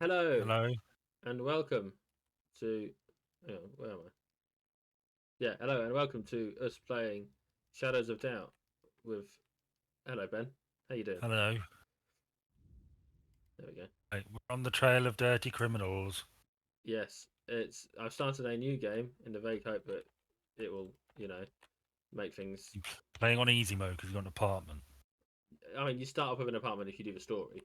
Hello Hello. and welcome to. Where am I? Yeah, hello and welcome to us playing Shadows of Doubt with. Hello, Ben. How you doing? Hello. There we go. Right, we're on the trail of dirty criminals. Yes, it's. I've started a new game in the vague hope that it will, make things. You're playing on easy mode because you've got an apartment. I mean, you start off with an apartment if you do the story.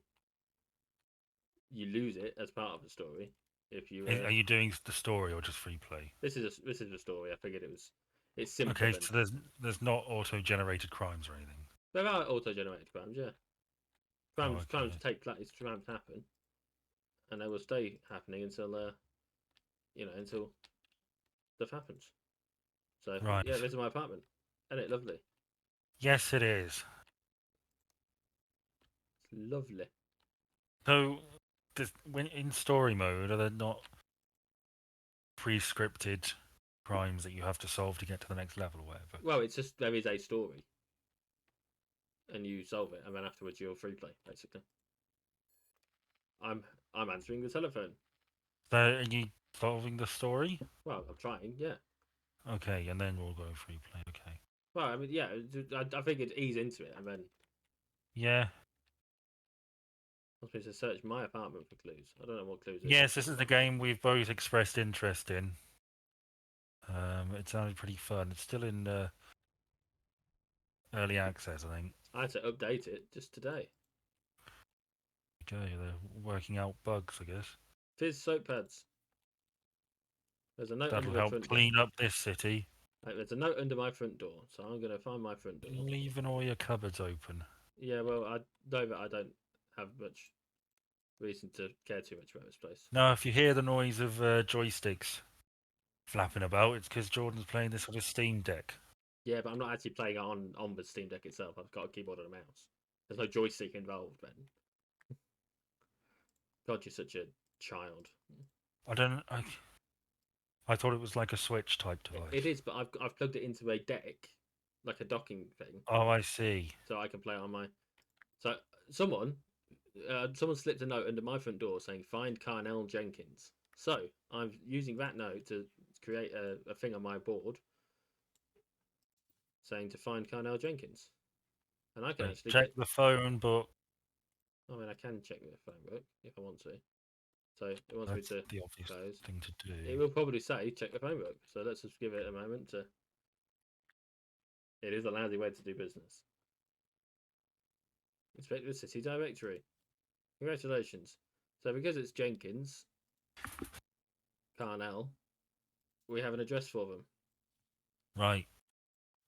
You lose it as part of the story. If you Are you doing the story or just free play? this is the story. I figured it was. It's simpler Okay, than. so there's not auto-generated crimes or anything. There are auto-generated crimes. Yeah, Oh, crimes okay. take place. Crimes happen and they will stay happening until until stuff happens. So yeah, Right. this is my apartment. Isn't it lovely? Yes, it is. It's lovely. So, when in story mode, are there not pre-scripted crimes that you have to solve to get to the next level or whatever? Well, it's just there is a story, and you solve it, and then afterwards you're free play. Basically, I'm I'm answering the telephone. So, are you solving the story? Well, I'm trying. Yeah. Okay, and then we'll go free play. Okay. Well, I mean, yeah. I figured ease into it, and then Yeah. I'm supposed to search my apartment for clues. I don't know what clues this Yes, is. this is the game we've both expressed interest in. It sounded pretty fun. It's still in early access, I think. I had to update it just today. Okay, they're working out bugs, I guess. Fizz soap pads. There's a note under That'll the help front door. clean up this city. There's a note under my front door, so I'm gonna find my front door. Leaving all your cupboards open. Yeah, well, I know that I don't have much reason to care too much about this place. Now, if you hear the noise of joysticks flapping about, it's because Jordan's playing this with a Steam Deck. Yeah, but I'm not actually playing it on the Steam Deck itself. I've got a keyboard and a mouse. There's no joystick involved, Ben. God, you're such a child. I don't. I thought it was like a Switch type It device. is, but I've plugged it into a deck, like a docking thing, Oh, I see. so I can play it on my. So someone, someone slipped a note under my front door saying "Find Carnell Jenkins." So I'm using that note to create a thing on my board saying to find Carnell Jenkins, and I can Right, actually check get. the phone book. I mean, I can check the phone book if I want to. So it wants me That's to the obvious close. thing to do. It will probably say check the phone book. So let's just give it a moment to. It is a lousy way to do business. Inspect the city directory. Congratulations. So because it's Jenkins, Carnell, we have an address for them. Right,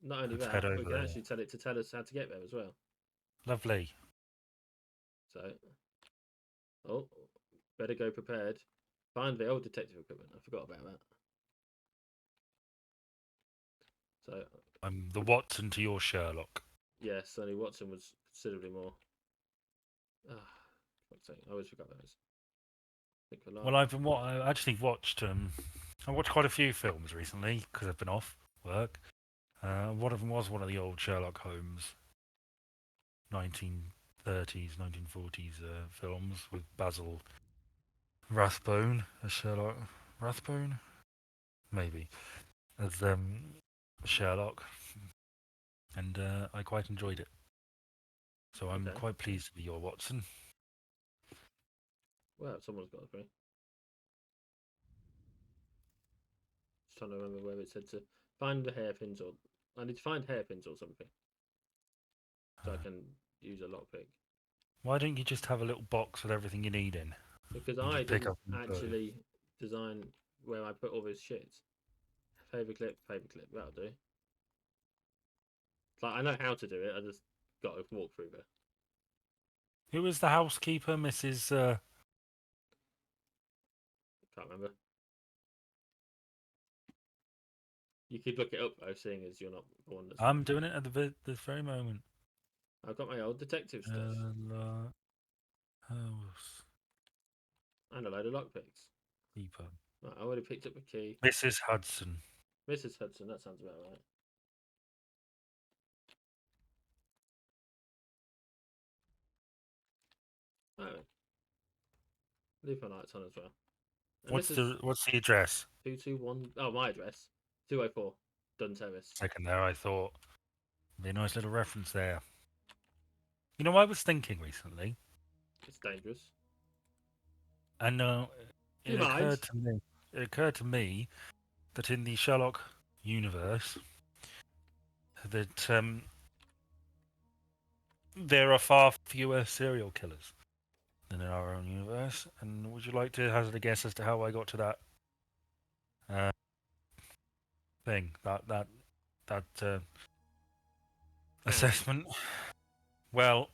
Not only let's head that, we over can there. actually tell it to tell us how to get there as well. Lovely. So, oh, better go prepared. Find the old detective equipment. I forgot about that. So, I'm the Watson to your Sherlock. yes, only Watson was considerably more. Ah, fuck's sake, I always forgot those. Think Well, alarm. I actually watched. I watched quite a few films recently because I've been off work. One of them was one of the old Sherlock Holmes 1930s, 1940s films with Basil Rathbone as Sherlock. Rathbone, maybe as Sherlock, and I quite enjoyed it. So I'm Okay. quite pleased to be your Watson. Well, someone's got a thing. Just trying to remember where it said to find the hairpins or I need to find hairpins or something so I Uh, can use a lockpick. why don't you just have a little box with everything you need in? Because You I just pick didn't up and go. actually design where I put all this shit. Paper clip, that'll do. Like I know how to do it. I just got to walk through there. Who was the housekeeper, Mrs. Can't remember. You could look it up though, seeing as you're not the one that's. I'm doing it at this very moment. I've got my old detective stuff Housekeeper. and a load of lockpicks. Right, I already picked up a key. Mrs. Hudson. Mrs. Hudson, that sounds about right. Oh, Leave my lights on as well. And What's this is the address? 221. Oh, my address 204 Dun Terrace. Second there, I thought be a nice little reference there. You know, I was thinking recently, It's dangerous. and Do it you mind? occurred to me. It occurred to me that in the Sherlock universe, that there are far fewer serial killers than in our own universe. And would you like to hazard a guess as to how I got to that uh, thing, that How? assessment? Well,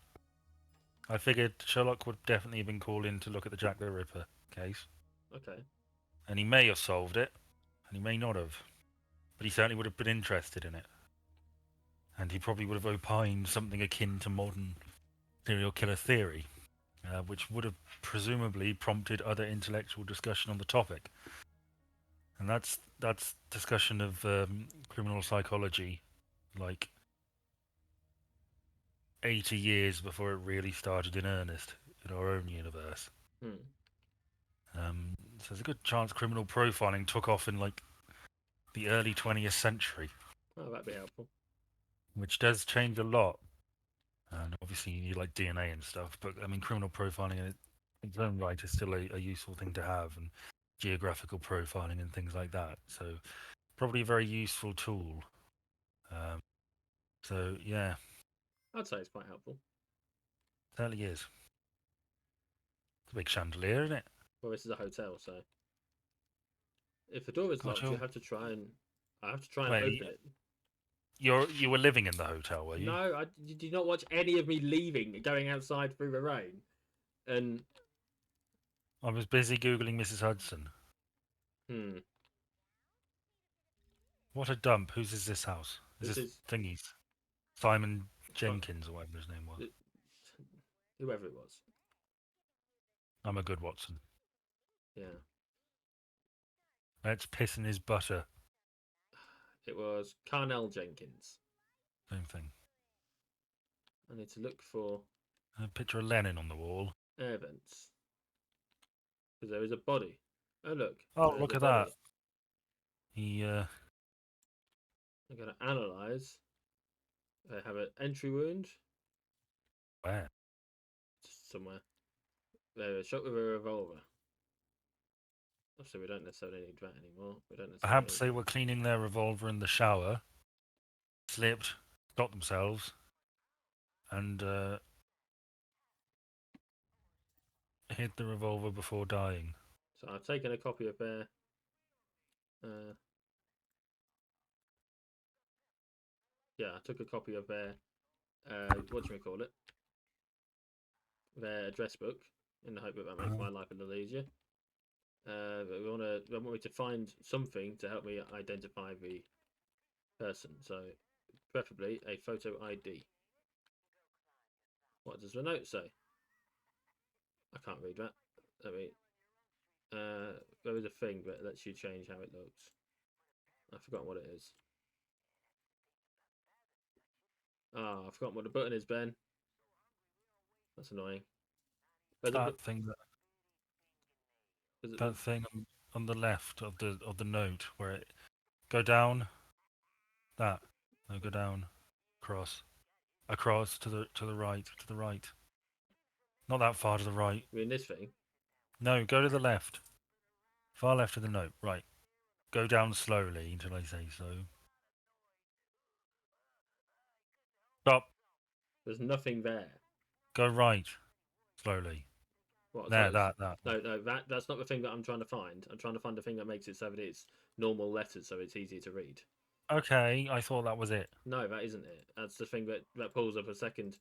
I figured Sherlock would definitely have been called in to look at the Jack the Ripper case, Okay. and he may have solved it, and he may not have, but he certainly would have been interested in it, and he probably would have opined something akin to modern serial killer theory, which would have presumably prompted other intellectual discussion on the topic, and that's discussion of criminal psychology, like 80 years before it really started in earnest in our own universe. Hmm. So there's a good chance criminal profiling took off in like the early 20th century, Oh, that'd be helpful. which does change a lot. And obviously, you need like DNA and stuff, but I mean, criminal profiling in its own right is still a useful thing to have, and geographical profiling and things like that. So, probably a very useful tool. Um, so, yeah, I'd say it's quite helpful. certainly is. It's a big chandelier, isn't it? Well, this is a hotel, so if the door is God, locked, you have to try and I have to try and wait, open it. you were living in the hotel, were you? No, you did not watch any of me leaving, going outside through the rain, and I was busy googling Mrs. Hudson. hmm, What a dump! Whose is this house? Is this this is Thingy's? Simon so- Jenkins or whatever his name was. whoever it was. I'm a good Watson. Yeah, Let's piss in his butter. it was Carnell Jenkins. Same thing. I need to look for A picture of Lenin on the wall. air vents because there is a body. Oh look, Oh, there's look a at body. that. He, I'm going to analyze. They have an entry wound where? somewhere. They were shot with a revolver. Obviously, we don't necessarily need that anymore. We don't necessarily Perhaps need. they were cleaning their revolver in the shower, slipped, got themselves, and hid the revolver before dying. So I've taken a copy of their. Uh, yeah, I took a copy of their. What do we call it? Their address book, in the hope that that makes my life a little easier. But they want me to find something to help me identify the person. So, preferably a photo ID. What does the note say? I can't read that. I mean, there is a thing that lets you change how it looks. I've forgotten what it is. Ah, I've forgotten what the button is, Ben. That's annoying. But the, That thing, that thing on the left of the note where it go down. That no, go down, across to the right, to the right. Not that far to the right. I mean, this thing. No, go to the left. Far left of the note. Right. Go down slowly until I say so. Stop. There's nothing there. Go right. Slowly. What? So There, it's that. no. That's not the thing that I'm trying to find. I'm trying to find the thing that makes it so that it's normal letters, so it's easier to read. Okay, I thought that was it. No, that isn't it. That's the thing that pulls up a second,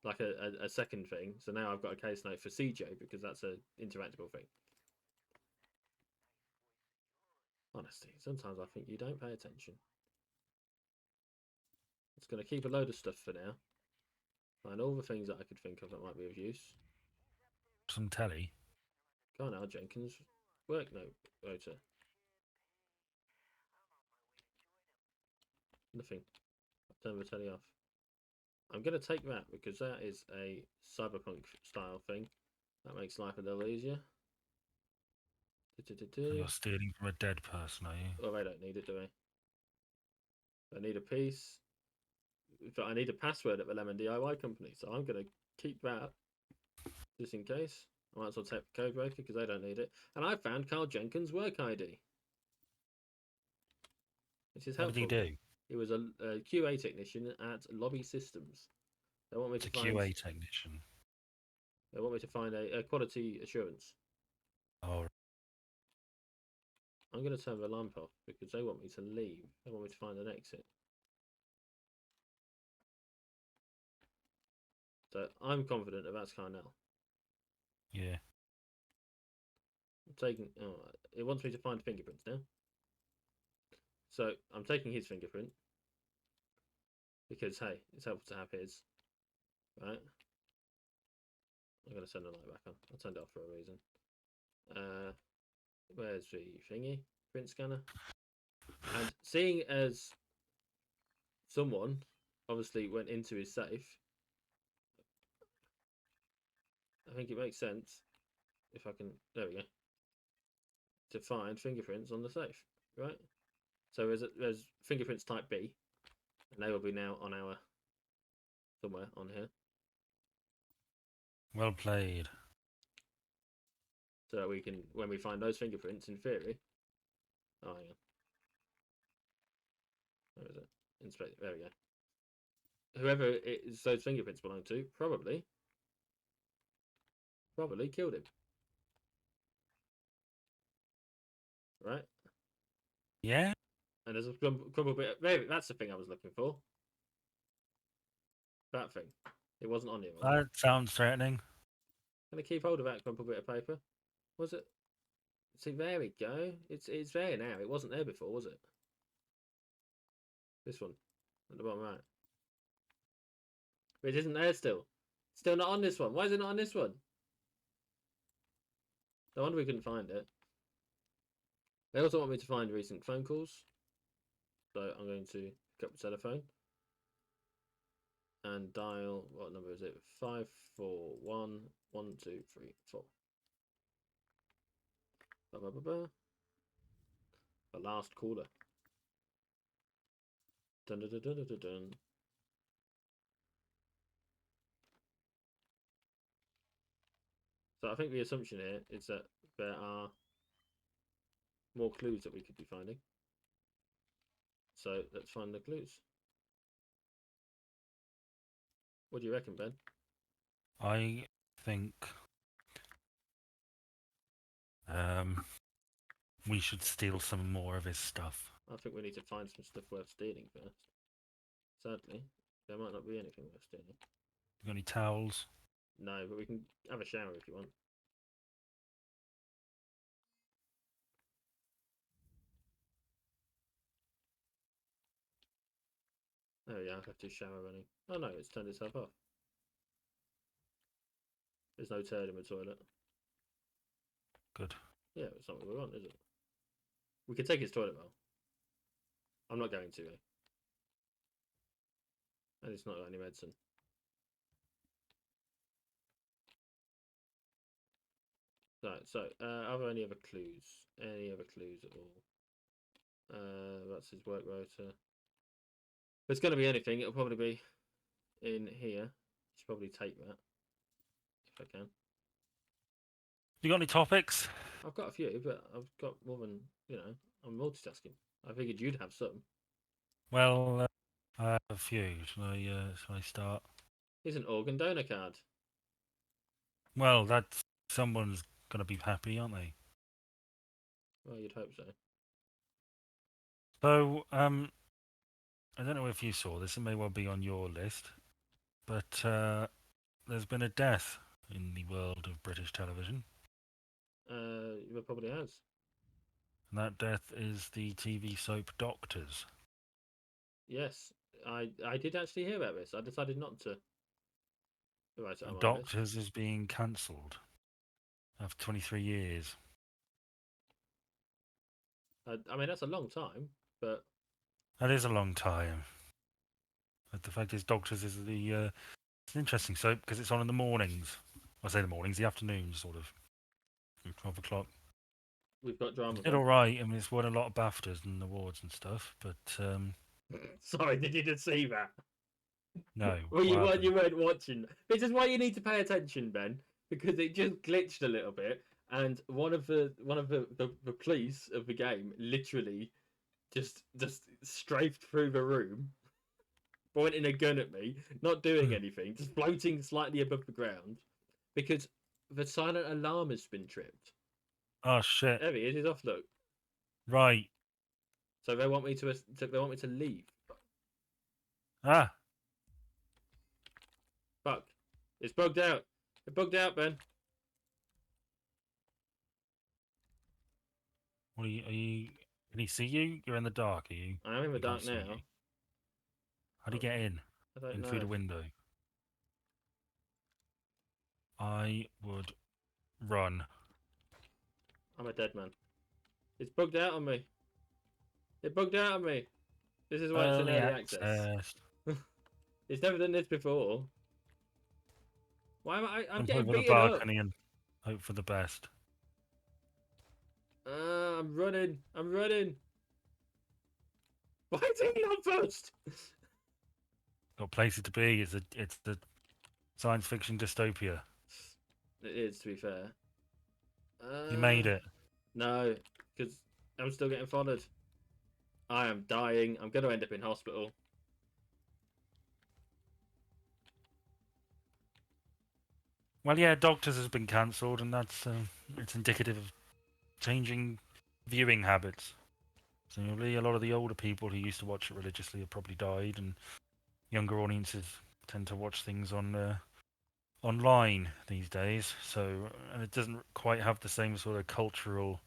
like a second thing. So now I've got a case note for CJ because that's a interactable thing. Honestly, sometimes I think you don't pay attention. It's going to keep a load of stuff for now. Find all the things that I could think of that might be of use. Some telly. Carnell Jenkins work note rotor. Nothing. I've turned the telly off. I'm going to take that because that is a cyberpunk style thing. That makes life a little easier. So you're stealing from a dead person, are you? Oh, they don't need it, do they? I need a piece. But I need a password at the Lemon DIY company, so I'm going to keep that just in case. I might as well take the code breaker because they don't need it. And I found Carl Jenkins' work ID, which is What did he helpful. do? He was a QA technician at Lobby Systems. They want me It's to a find. QA technician. They want me to find a quality assurance. Oh, I'm going to turn the lamp off because they want me to leave. They want me to find an exit. So I'm confident that that's Carnell. yeah. I'm taking. Oh, it wants me to find fingerprints now. So I'm taking his fingerprint because hey, it's helpful to have his. Right. I'm going to turn the light back on. I turned it off for a reason. Where's the thingy? Print scanner. And seeing as someone obviously went into his safe, I think it makes sense if I can. There we go. To find fingerprints on the safe, right? So there's fingerprints type B, and they will be now on our somewhere on here. Well played. So we can, when we find those fingerprints, in theory. Oh, hang on. Where is it? Inspect. There we go. Whoever those fingerprints belong to probably killed him. Right? Yeah? And there's a crumble bit. Maybe that's the thing I was looking for. That thing. It wasn't on here. That sounds threatening. Can I keep hold of that crumpled bit of paper? Was it? See, there we go. It's there now. It wasn't there before, was it? This one at the bottom right. But it isn't there still. Still not on this one. Why is it not on this one? No wonder we couldn't find it. They also want me to find recent phone calls. So I'm going to pick up the telephone and dial, what number is it? 541-1234. Ba, ba, ba, ba. The last caller. Dun, dun, dun, dun, dun, dun. So I think the assumption here is that there are more clues that we could be finding. So let's find the clues. What do you reckon, Ben? I think we should steal some more of his stuff. I think we need to find some stuff worth stealing first. Sadly, there might not be anything worth stealing. You got any towels? No, but we can have a shower if you want. Oh yeah, I've left his shower running. Oh no, it's turned itself off. There's no turd in the toilet. Good. Yeah, it's not what we want, is it? We could take his toilet bowl. I'm not going to though. And it's not got any medicine. Right, so are there any other clues? Any other clues at all? That's his work rotor. If it's going to be anything, it'll probably be in here. Should probably take that if I can. You got any topics? I've got a few, but I've got more than I'm multitasking. I figured you'd have some. Well, I have a few. Shall I start? Here's an organ donor card. Well, that's someone's gonna be happy, aren't they? Well, you'd hope so. So, I don't know if you saw this. It may well be on your list, but there's been a death in the world of British television. It probably has. And that death is the TV soap Doctors. Yes, I did actually hear about this. I decided not to write it on my list. Doctors is being cancelled after 23 years. I mean, that's a long time, but That is a long time. But the fact is, Doctors is it's an interesting soap because it's on in the mornings. I say the mornings, the afternoons, sort of, from 12 o'clock. We've got drama, Did Ben. all right. I mean, it's won a lot of BAFTAs and awards and stuff, but Sorry, did you just see that? no, Well, what you happened? weren't watching. This is why you need to pay attention, Ben, because it just glitched a little bit, and one of the police of the game literally just strafed through the room, pointing a gun at me, not doing anything, just floating slightly above the ground, because the silent alarm has been tripped. Oh shit! There he is. He's off. Look. Right. So they want me to leave. Ah, Fuck. It's bugged out. It bugged out, Ben. what are you? Are you? Can he see you? You're in the dark. Are you? I am in the He can't dark see now. you. How do you Oh, get in? I don't In through know. the window. I would run. I'm a dead man. It's bugged out on me. It bugged out on me. This is why it's in Early early access. access. It's never done this before. Why am I'm Jump getting over the beaten up. balcony and hope for the best. I'm running. I'm running. Why is he not first? Got places to be. It's the science fiction dystopia. It is, to be fair. You made it. No, because I'm still getting followed. I am dying. I'm going to end up in hospital. Well, yeah, Doctors has been cancelled, and that's it's indicative of changing viewing habits. So probably a lot of the older people who used to watch it religiously have probably died, and younger audiences tend to watch things on online these days. So, and it doesn't quite have the same sort of cultural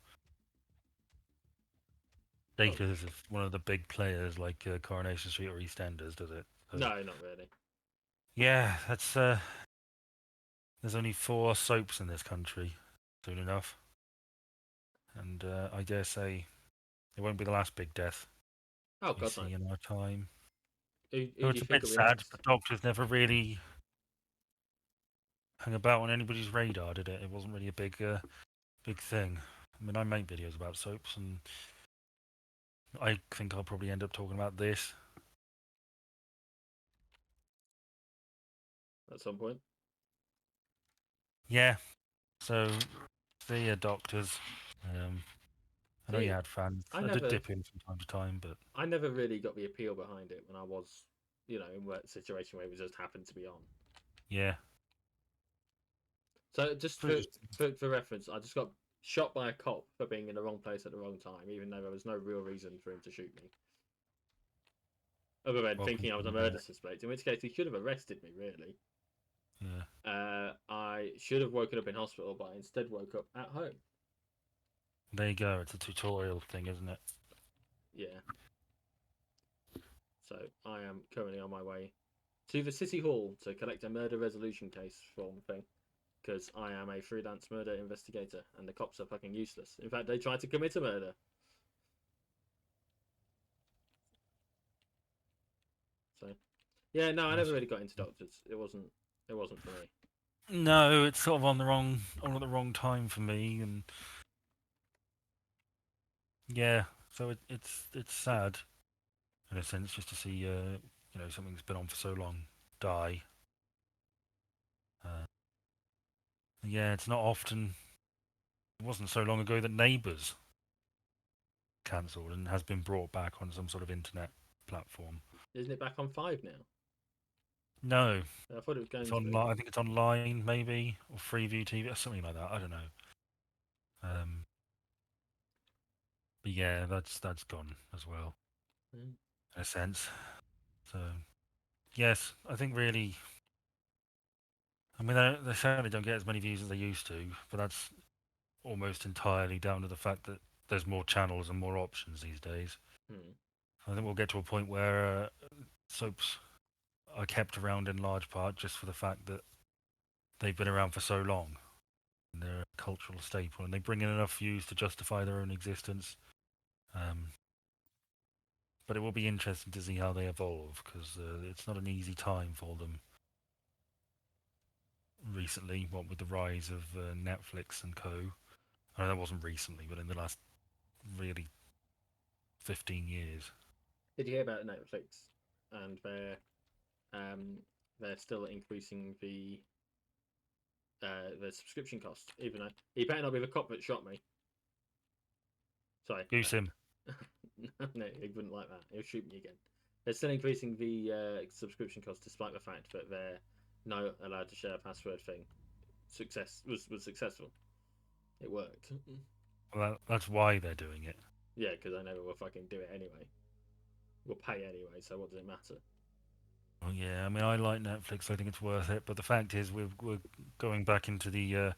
Well, status as one of the big players like Coronation Street or EastEnders, does it? So, no, not really. yeah, that's there's only 4 soaps in this country, soon enough, and I dare say it won't be the last big death Oh, we God, no. see in our time. Who So do it's you a think bit will be sad. The next? Doctors never really hung about on anybody's radar, did it? It wasn't really a big thing. I mean, I make videos about soaps, and I think I'll probably end up talking about this. At some point. Yeah. So, see ya, Doctors. I know you See, had fans. I I did never, dip in from time to time, but I never really got the appeal behind it when I was, in that situation where it just happened to be on. yeah. So just So just for reference, I just got shot by a cop for being in the wrong place at the wrong time, even though there was no real reason for him to shoot me, other than welcome thinking I to was a murder suspect. In which case, he should have arrested me. Really, yeah. I should have woken up in hospital, but I instead woke up at home. There you go. It's a tutorial thing, isn't it? Yeah. So I am currently on my way to the city hall to collect a murder resolution case form thing. Because I am a freelance murder investigator and the cops are fucking useless. In fact, they tried to commit a murder. So, yeah, no, I never Nice. really got into doctors. It wasn't for me. No, it's sort of on at the wrong time for me, and yeah. So it's sad in a sense just to see something that's been on for so long die. Uh, yeah, it's not often. It wasn't so long ago that Neighbours cancelled and has been brought back on some sort of internet platform. Isn't it back on 5 now? No, I thought it was it's going to be. online. I think it's online, maybe, or Freeview TV or something like that. I don't know. Um, but yeah, that's gone as well, Mm. in a sense. So yes, I think really. I mean, they certainly don't get as many views as they used to, but that's almost entirely down to the fact that there's more channels and more options these days. Hmm. I think we'll get to a point where soaps are kept around in large part just for the fact that they've been around for so long. And they're a cultural staple, and they bring in enough views to justify their own existence. Um, but it will be interesting to see how they evolve because it's not an easy time for them recently. What with the rise of Netflix and co. I know that wasn't recently, but in the last really 15 years. Did you hear about Netflix and they're still increasing the subscription cost, even though he better not be the cop that shot me. Sorry. Goose him. No, he wouldn't like that. He'll shoot me again. They're still increasing the subscription cost despite the fact that they're not allowed to share a password thing. Was successful. It worked. Well, that's why they're doing it. Yeah, because I know we'll fucking do it anyway. We'll pay anyway, so what does it matter? Well, yeah, I mean, I like Netflix. I think it's worth it. But the fact is, we're going back into the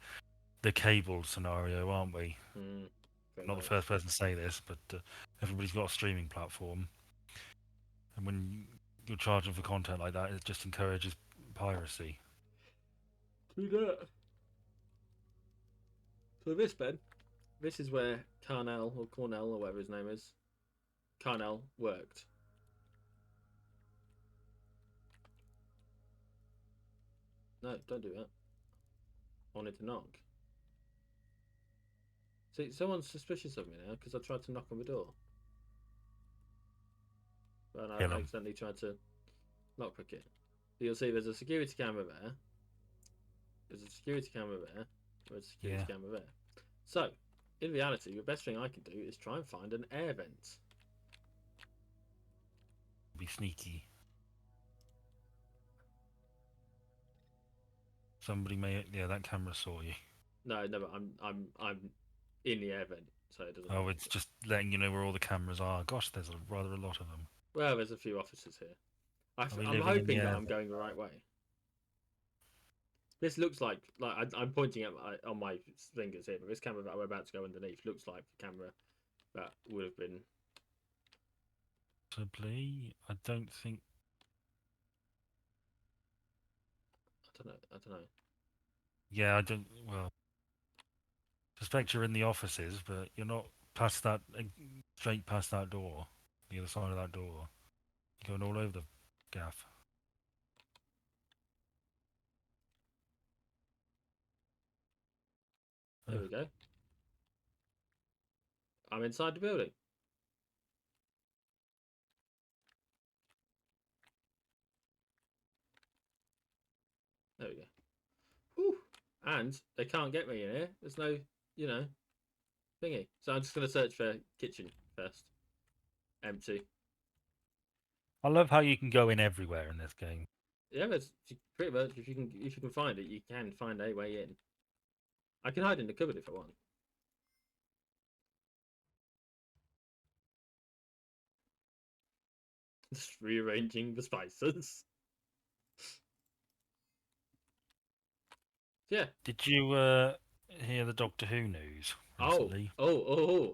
cable scenario, aren't we? Mm, I'm very not the much. first person to say this, but everybody's got a streaming platform, and when you're charging for content like that, it just encourages piracy. Do that. So this, Ben, this is where Cornell or whatever his name is, Carnell worked. No, don't do that. I wanted to knock. See, someone's suspicious of me now because I tried to knock on the door. And Kill I 'em. accidentally tried to lockpick it. So you'll see there's a security camera there. There's a security camera there. There's a security Yeah. camera there. So, in reality, the best thing I can do is try and find an air vent. Be sneaky. Somebody may. Yeah, that camera saw you. No, no, but I'm in the air vent, so it doesn't Oh, matter. it's just letting you know where all the cameras are. Gosh, there's rather a lot of them. Well, there's a few officers here. Are we I'm living in the hoping that air? I'm going the right way. This looks like I'm pointing at on my fingers here, but this camera that we're about to go underneath looks like the camera that would have been. Possibly. I don't think. I don't know. I don't know. Yeah, I don't. Well, suspect you're in the offices, but you're not past that. Straight past that door. The other side of that door. You're going all over the gaff. There we go. I'm inside the building. There we go. Whew. And they can't get me in here. There's no, you know, thingy. So I'm just gonna search for kitchen first. Empty. I love how you can go in everywhere in this game. Yeah, but pretty much if you can find it, you can find a way in. I can hide in the cupboard if I want. Just rearranging the spices. Yeah. Did you hear the Doctor Who news Oh, recently?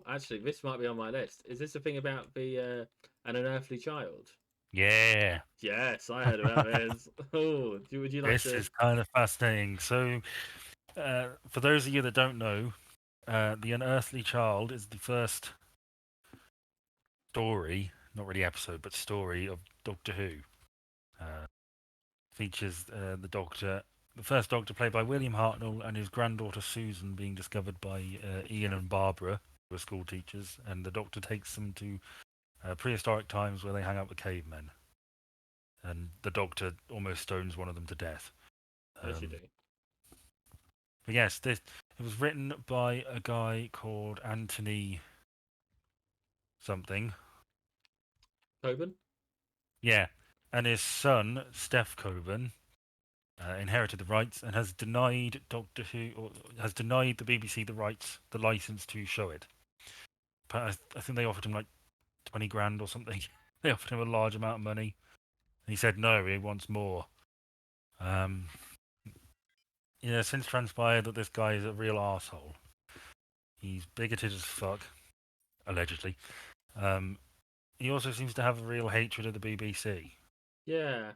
Actually, this might be on my list. Is this a thing about the an unearthly child? Yeah. Yes, I heard about this. Oh, would you like This to? is kind of fascinating. So, for those of you that don't know, The Unearthly Child is the first story, not really episode, but story of Doctor Who. Features the first Doctor played by William Hartnell, and his granddaughter Susan being discovered by Ian and Barbara, who are school teachers, and the Doctor takes them to prehistoric times where they hang out with cavemen. And the Doctor almost stones one of them to death. As you do. But yes, it was written by a guy called Anthony something. Coben. Yeah, and his son Steph Coben inherited the rights and has denied Doctor Who, or has denied the BBC the license to show it. But I think they offered him like 20 grand or something. They offered him a large amount of money, and he said no, he wants more. Um, yeah, since transpired that this guy is a real asshole. He's bigoted as fuck, allegedly. Um, he also seems to have a real hatred of the BBC. Yeah.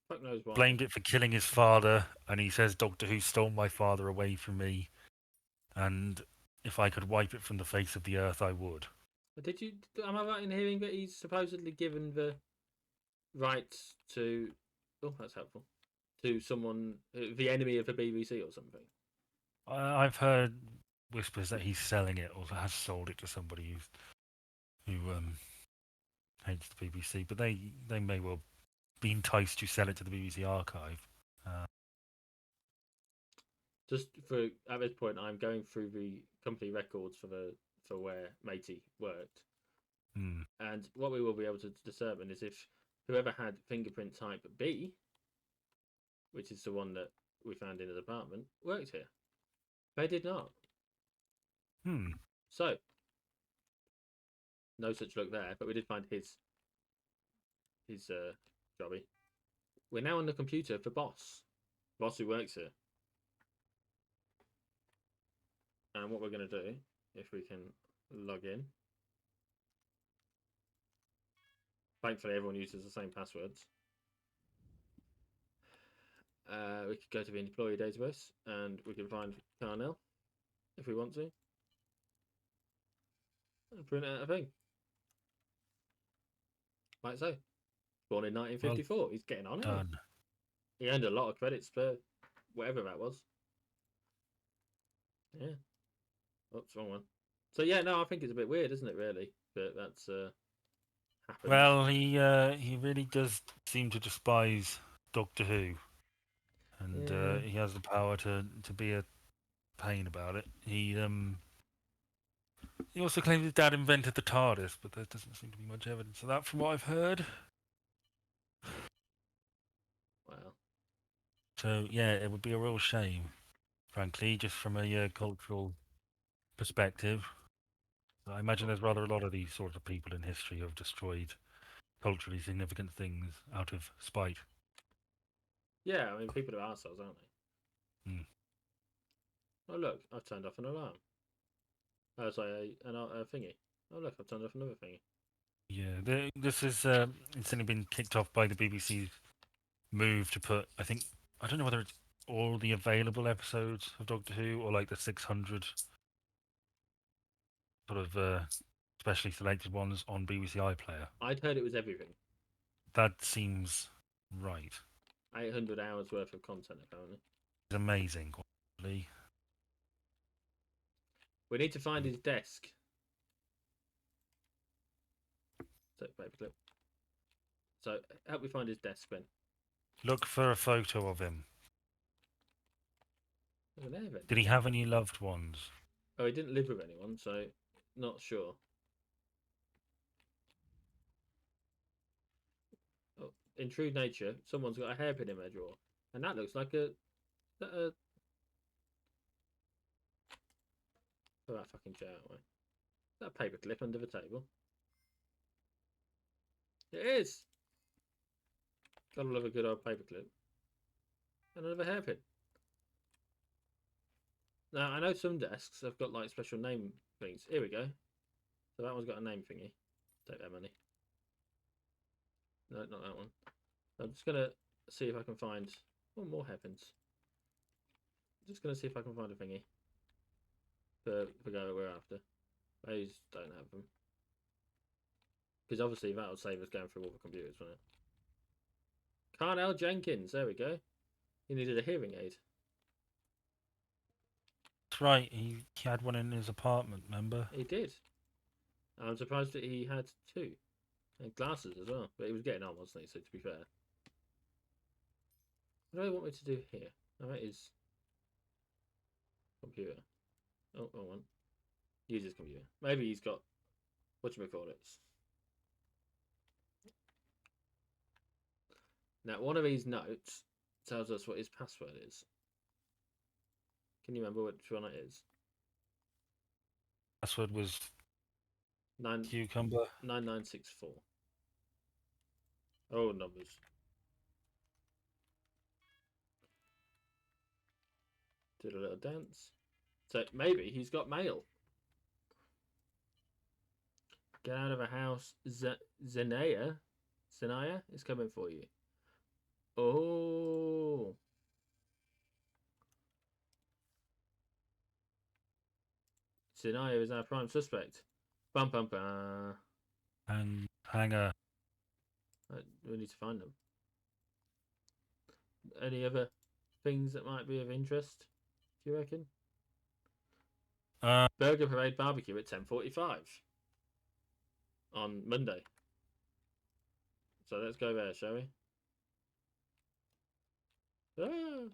Fuck knows why. Blamed it for killing his father, and he says Doctor Who stole my father away from me, and if I could wipe it from the face of the earth, I would. Did you? Am I right in hearing that he's supposedly given the rights to? Oh, that's helpful. To someone, the enemy of the BBC or something. I've heard whispers that he's selling it or has sold it to somebody who hates the BBC, but they may well be enticed to sell it to the BBC archive. Just for at this point, I'm going through the company records for where Matey worked, and what we will be able to determine is if whoever had fingerprint type B, which is the one that we found in the apartment, worked here. They did not. So, no such luck there, but we did find his jobby. We're now on the computer for Boss who works here. And what we're going to do, if we can log in. Thankfully, everyone uses the same passwords. We could go to the employee database and we can find Carnell if we want to. And print out a thing. Like so. Born in 1954. Well, he's getting on it. He earned a lot of credits for whatever that was. Yeah. Oops, wrong one. So yeah, no, I think it's a bit weird, isn't it? Really, but that's happened. Well, he really does seem to despise Doctor Who, and he has the power to be a pain about it. He also claims his dad invented the TARDIS, but there doesn't seem to be much evidence of that, from what I've heard. Wow. So yeah, it would be a real shame, frankly, just from a cultural perspective. I imagine there's rather a lot of these sorts of people in history who have destroyed culturally significant things out of spite. Yeah, I mean, people are assholes, aren't they? Mm. Oh look, I've turned off an alarm. Oh, sorry, a thingy. Oh look, I've turned off another thingy. Yeah, this is it's only been kicked off by the BBC's move to put. I don't know whether it's all the available episodes of Doctor Who or like the 600 sort of specially selected ones on BBC iPlayer. I'd heard it was everything. That seems right. 800 hours worth of content, apparently. It's amazing. Lee. We need to find his desk. So, paperclip. So, help me find his desk, Ben. Look for a photo of him. Did he have any loved ones? Oh, he didn't live with anyone, so not sure. Oh, in true nature, someone's got a hairpin in their drawer, and that looks like a. Oh, that fucking chair out way. That paperclip under the table. It is. Gotta love a good old paperclip. And another hairpin. Now I know some desks have got like special name things. Here we go. So that one's got a name thingy. Take that money. No, not that one. I'm just gonna see if I can find more hairpins. Just gonna see if I can find a thingy for the guy that we're after. Those don't have them. Because obviously that'll save us going through all the computers, won't it? Carnell Jenkins, there we go. He needed a hearing aid. That's right, he had one in his apartment, remember? He did. I'm surprised that he had two. And glasses as well. But he was getting on, wasn't he? So to be fair. What do they want me to do here? Oh, that is computer. Oh, wrong one. Use his computer. Maybe he's got whatchamacallits. Now, one of these notes tells us what his password is. Can you remember which one it is? Password was cucumber 9964. Oh, numbers. Did a little dance. So maybe he's got mail. Get out of the house. Zenaya is coming for you. Oh. Zenaya is our prime suspect. Bum bum bum. and hanger. We need to find them. Any other things that might be of interest? Do you reckon? Burger Parade Barbecue at 10:45 on Monday. So let's go there, shall we? Ah,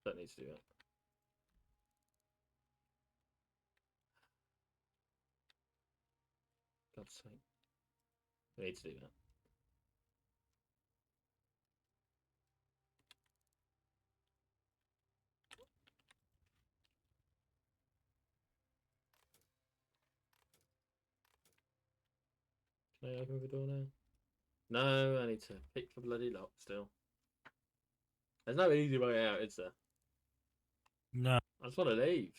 don't need to do that. God's sake. We need to do that. Can I open the door now? No, I need to pick the bloody lock still. There's no easy way out, is there? No. I just want to leave.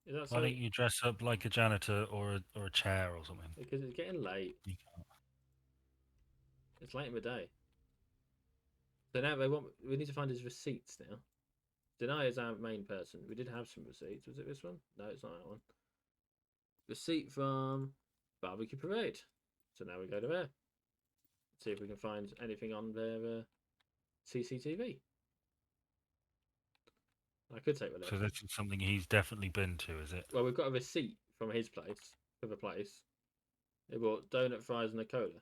Is that Why so? don't you dress up like a janitor or a chair or something? Because it's getting late. You can't. It's late in the day. So now we need to find his receipts now. Deny is our main person. We did have some receipts. Was it this one? No, it's not that one. Receipt from Barbecue Parade. So now we go to there. See if we can find anything on their CCTV. I could take the left. So this is something he's definitely been to, is it? Well, we've got a receipt from his place, for the place. They bought donut, fries, and a cola.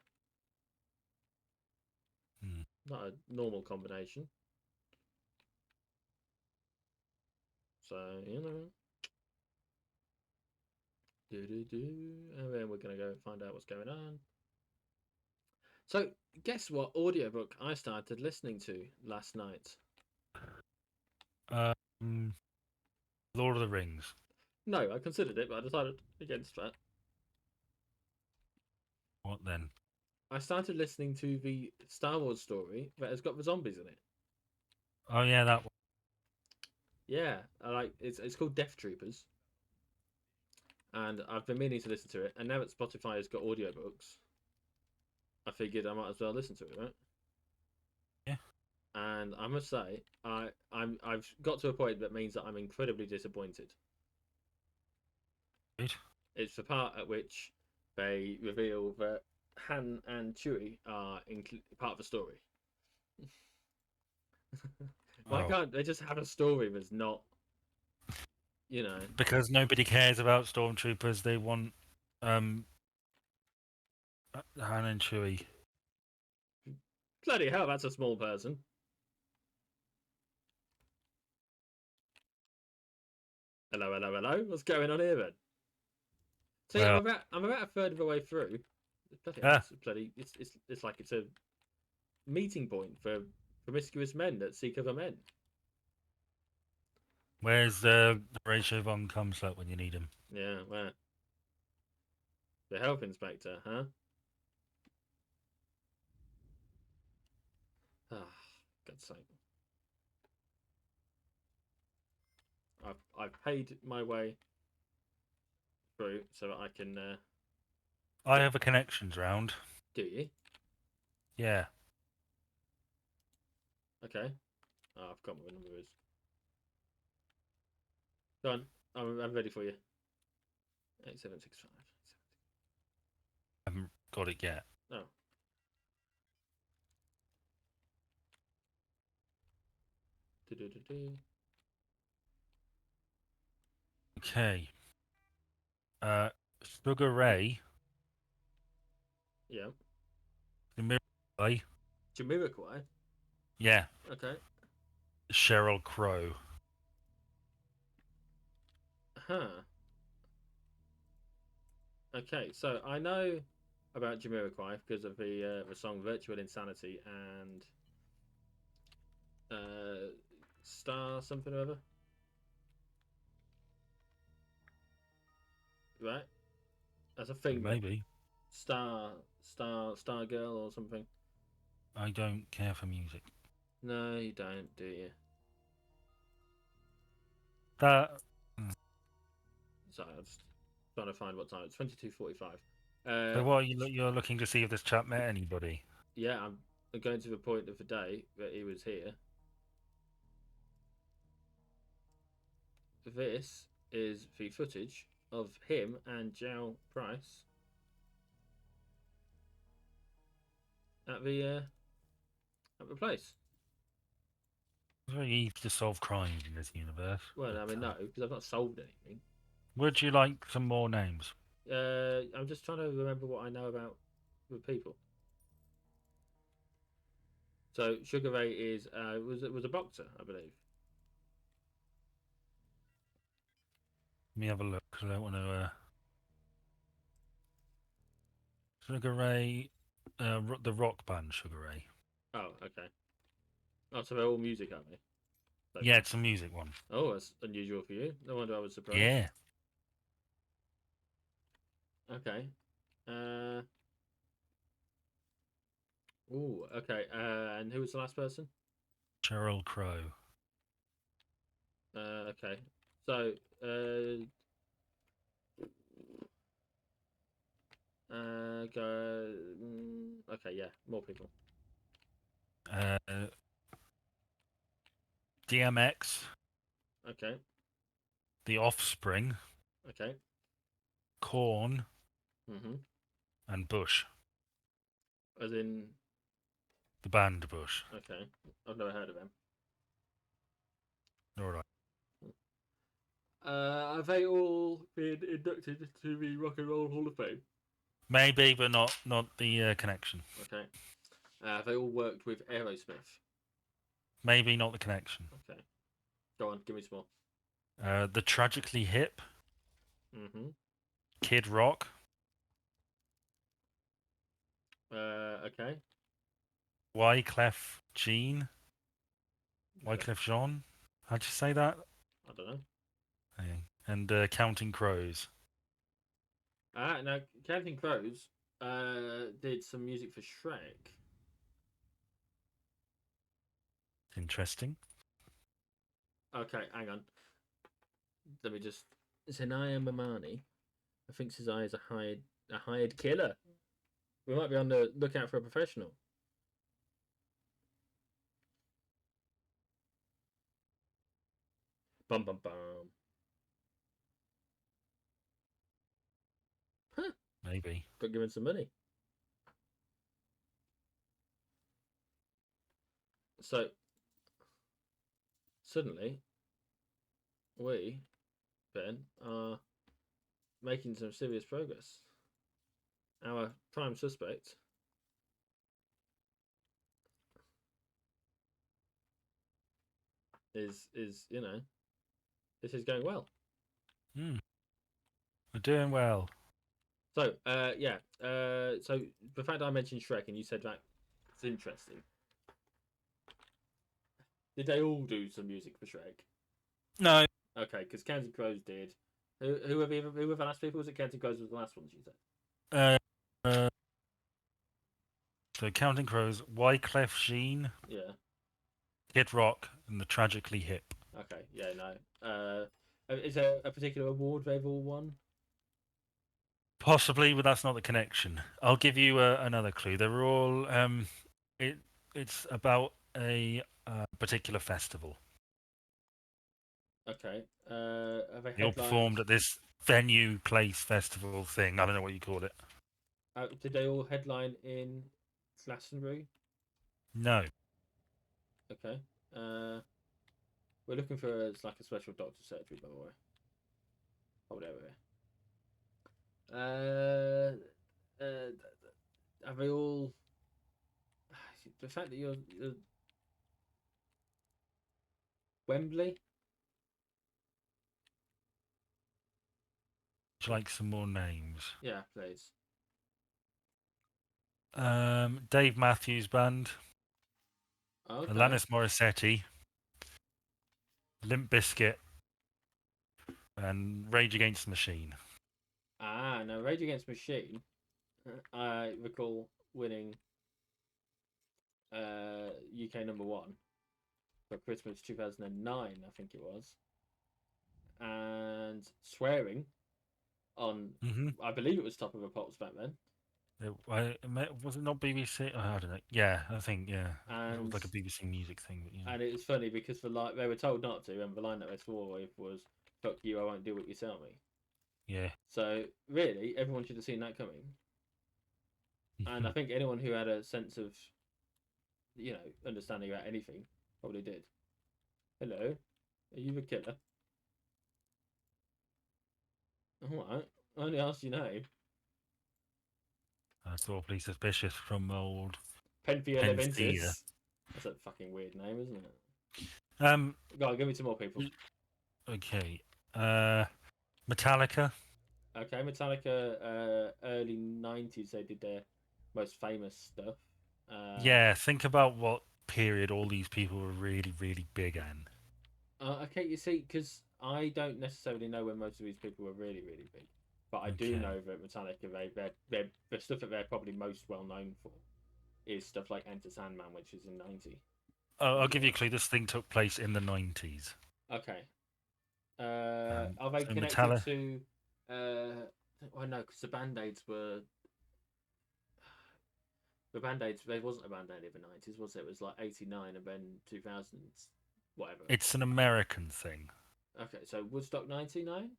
Not a normal combination. So, you know. And then we're going to go find out what's going on. So, guess what audiobook I started listening to last night? Lord of the Rings. No, I considered it, but I decided against that. What then? I started listening to the Star Wars story that has got the zombies in it. Oh yeah, that one. Yeah, I like it's called Death Troopers. And I've been meaning to listen to it, and now that Spotify has got audiobooks, I figured I might as well listen to it, right? Yeah. And I must say, I've got to a point that means that I'm incredibly disappointed. Good. It's the part at which they reveal that Han and Chewie are part of the story. Why can't they just have a story that's not, you know? Because nobody cares about stormtroopers. They want Han and Chewie. Bloody hell, that's a small person. Hello, hello, hello. What's going on here then? So yeah, Well, I'm about a third of the way through. It's like it's a meeting point for promiscuous men that seek other men. where's the Horatio von Comslut when you need him? Yeah, where? The health inspector, huh? Ah, God's sake. I've paid my way through so that I can. I have a connections round. Do you? Yeah. Okay. Oh, I've got what the number is. Go on. I'm ready for you. 8765. I haven't got it yet. Oh. Do-do-do-do. Okay. Sugar Ray. Yeah. Jamiroquai. Jamiroquai. Yeah. Okay. Sheryl Crow. Huh. Okay, so I know about Jamiroquai because of the song "Virtual Insanity" and Star something or other. Right? That's a thing. Maybe. Star Girl or something. I don't care for music. No, you don't, do you? That. Sorry, I was just trying to find what time. It's 22:45. So what are you're looking to see if this chap met anybody? Yeah, I'm going to the point of the day that he was here. This is the footage of him and Joe Price at the place. It's very easy to solve crimes in this universe. Well, But, I mean, no, because I've not solved anything. Would you like some more names? I'm just trying to remember what I know about the people. So Sugar Ray is was a boxer, I believe. Let me have a look. I don't want to. Sugar Ray, the rock band Sugar Ray. Oh, okay. Oh, so they're all music, aren't they? So Yeah, far. it's a music one. Oh, that's unusual for you. No wonder I was surprised. Yeah. Okay. Uh. Oh, okay. And who was the last person? Cheryl Crow. Okay. So, go. Okay, yeah, more people. Uh, DMX, Okay, The Offspring, okay. Korn, Mhm. and Bush. As in, The band Bush. okay. I've never heard of them. All right. Have they all been inducted to the Rock and Roll Hall of Fame? Maybe, but not the connection. Okay. Have they all worked with Aerosmith? Maybe not the connection. Okay. Go on, give me some more. The Tragically Hip, Mhm. Kid Rock, Okay. Wyclef Jean, Okay. Wyclef Jean. How'd you say that? I don't know. Okay. And Counting Crows. Now Counting Crows did some music for Shrek. Interesting. Okay, hang on. Let me just. Sinaya Mamani. I think Sinaya is a hired killer. We might be on the lookout for a professional. Bum bum bum. Huh? Maybe. Got given some money. So suddenly we Ben are making some serious progress. Our prime suspect is this is going well. Hmm. We're doing well. So yeah, so the fact I mentioned Shrek and you said that it's interesting. Did they all do some music for Shrek? No. Okay, because Counting Crows did. Who were the last people? Was it Counting Crows was the last ones you said? Uh, uh, so Counting Crows, Wyclef Jean, Yeah. Kid Rock, and the Tragically Hip. Okay. Yeah. No. Is there a particular award they've all won? Possibly, but that's not the connection. I'll give you another clue. They're all. It it's about a particular festival. Okay. Have they They all headlined? performed at this venue, place, festival thing. I don't know what you call it. Did they all headline in Glastonbury? No. Okay. Uh, we're looking for like a special doctor surgery, by the way. Hold over here. Have they all? The fact that you're Wembley. Would you like some more names? Yeah, please. Dave Matthews Band, Okay. Alanis Morissette, Limp Bizkit, and Rage Against the Machine. Now Rage Against the Machine. I recall winning UK number one for Christmas 2009, I think it was, and swearing on, Mm-hmm. I believe it was Top of the Pops back then, Was it not BBC? Oh, I don't know. Yeah, I think yeah. It was and like a BBC music thing, but yeah. and it was funny because they were told not to, and the line that they swore with was "fuck you, I won't do what you tell me." Yeah. So really, everyone should have seen that coming, and I think anyone who had a sense of understanding about anything probably did. Hello, are you the killer? All right. I only asked your name. That's awfully suspicious from old Penthea Pensia. Leventis. That's a fucking weird name, isn't it? Um, Go on, give me some more people. okay. Metallica. Okay, Metallica, early 90s, they did their most famous stuff. Yeah, think about what period all these people were really, really big in. Okay, you see, because I don't necessarily know when most of these people were really, really big, but I do Okay. know that Metallica, the stuff that they're probably most well known for is stuff like Enter Sandman, which is in 90. I'll And give you a clue. This thing took place in the 90s. okay, are they So connected Metallica. to? Oh no, because the Band Aids. There wasn't a Band Aid in the 90s, was there? It was like 89 and then 2000s, whatever. It's an American thing. Okay, so Woodstock 99.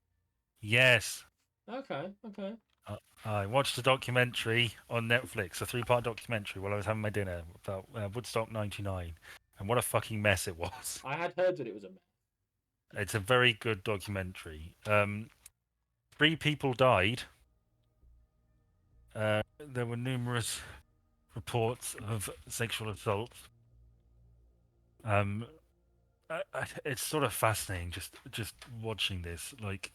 Yes. Okay, okay. I watched a documentary on Netflix, a three-part documentary while I was having my dinner about Woodstock '99, and what a fucking mess it was. I had heard that it was a mess. It's a very good documentary. Three people died. There were numerous reports of sexual assault. Um, it's sort of fascinating just watching this. Like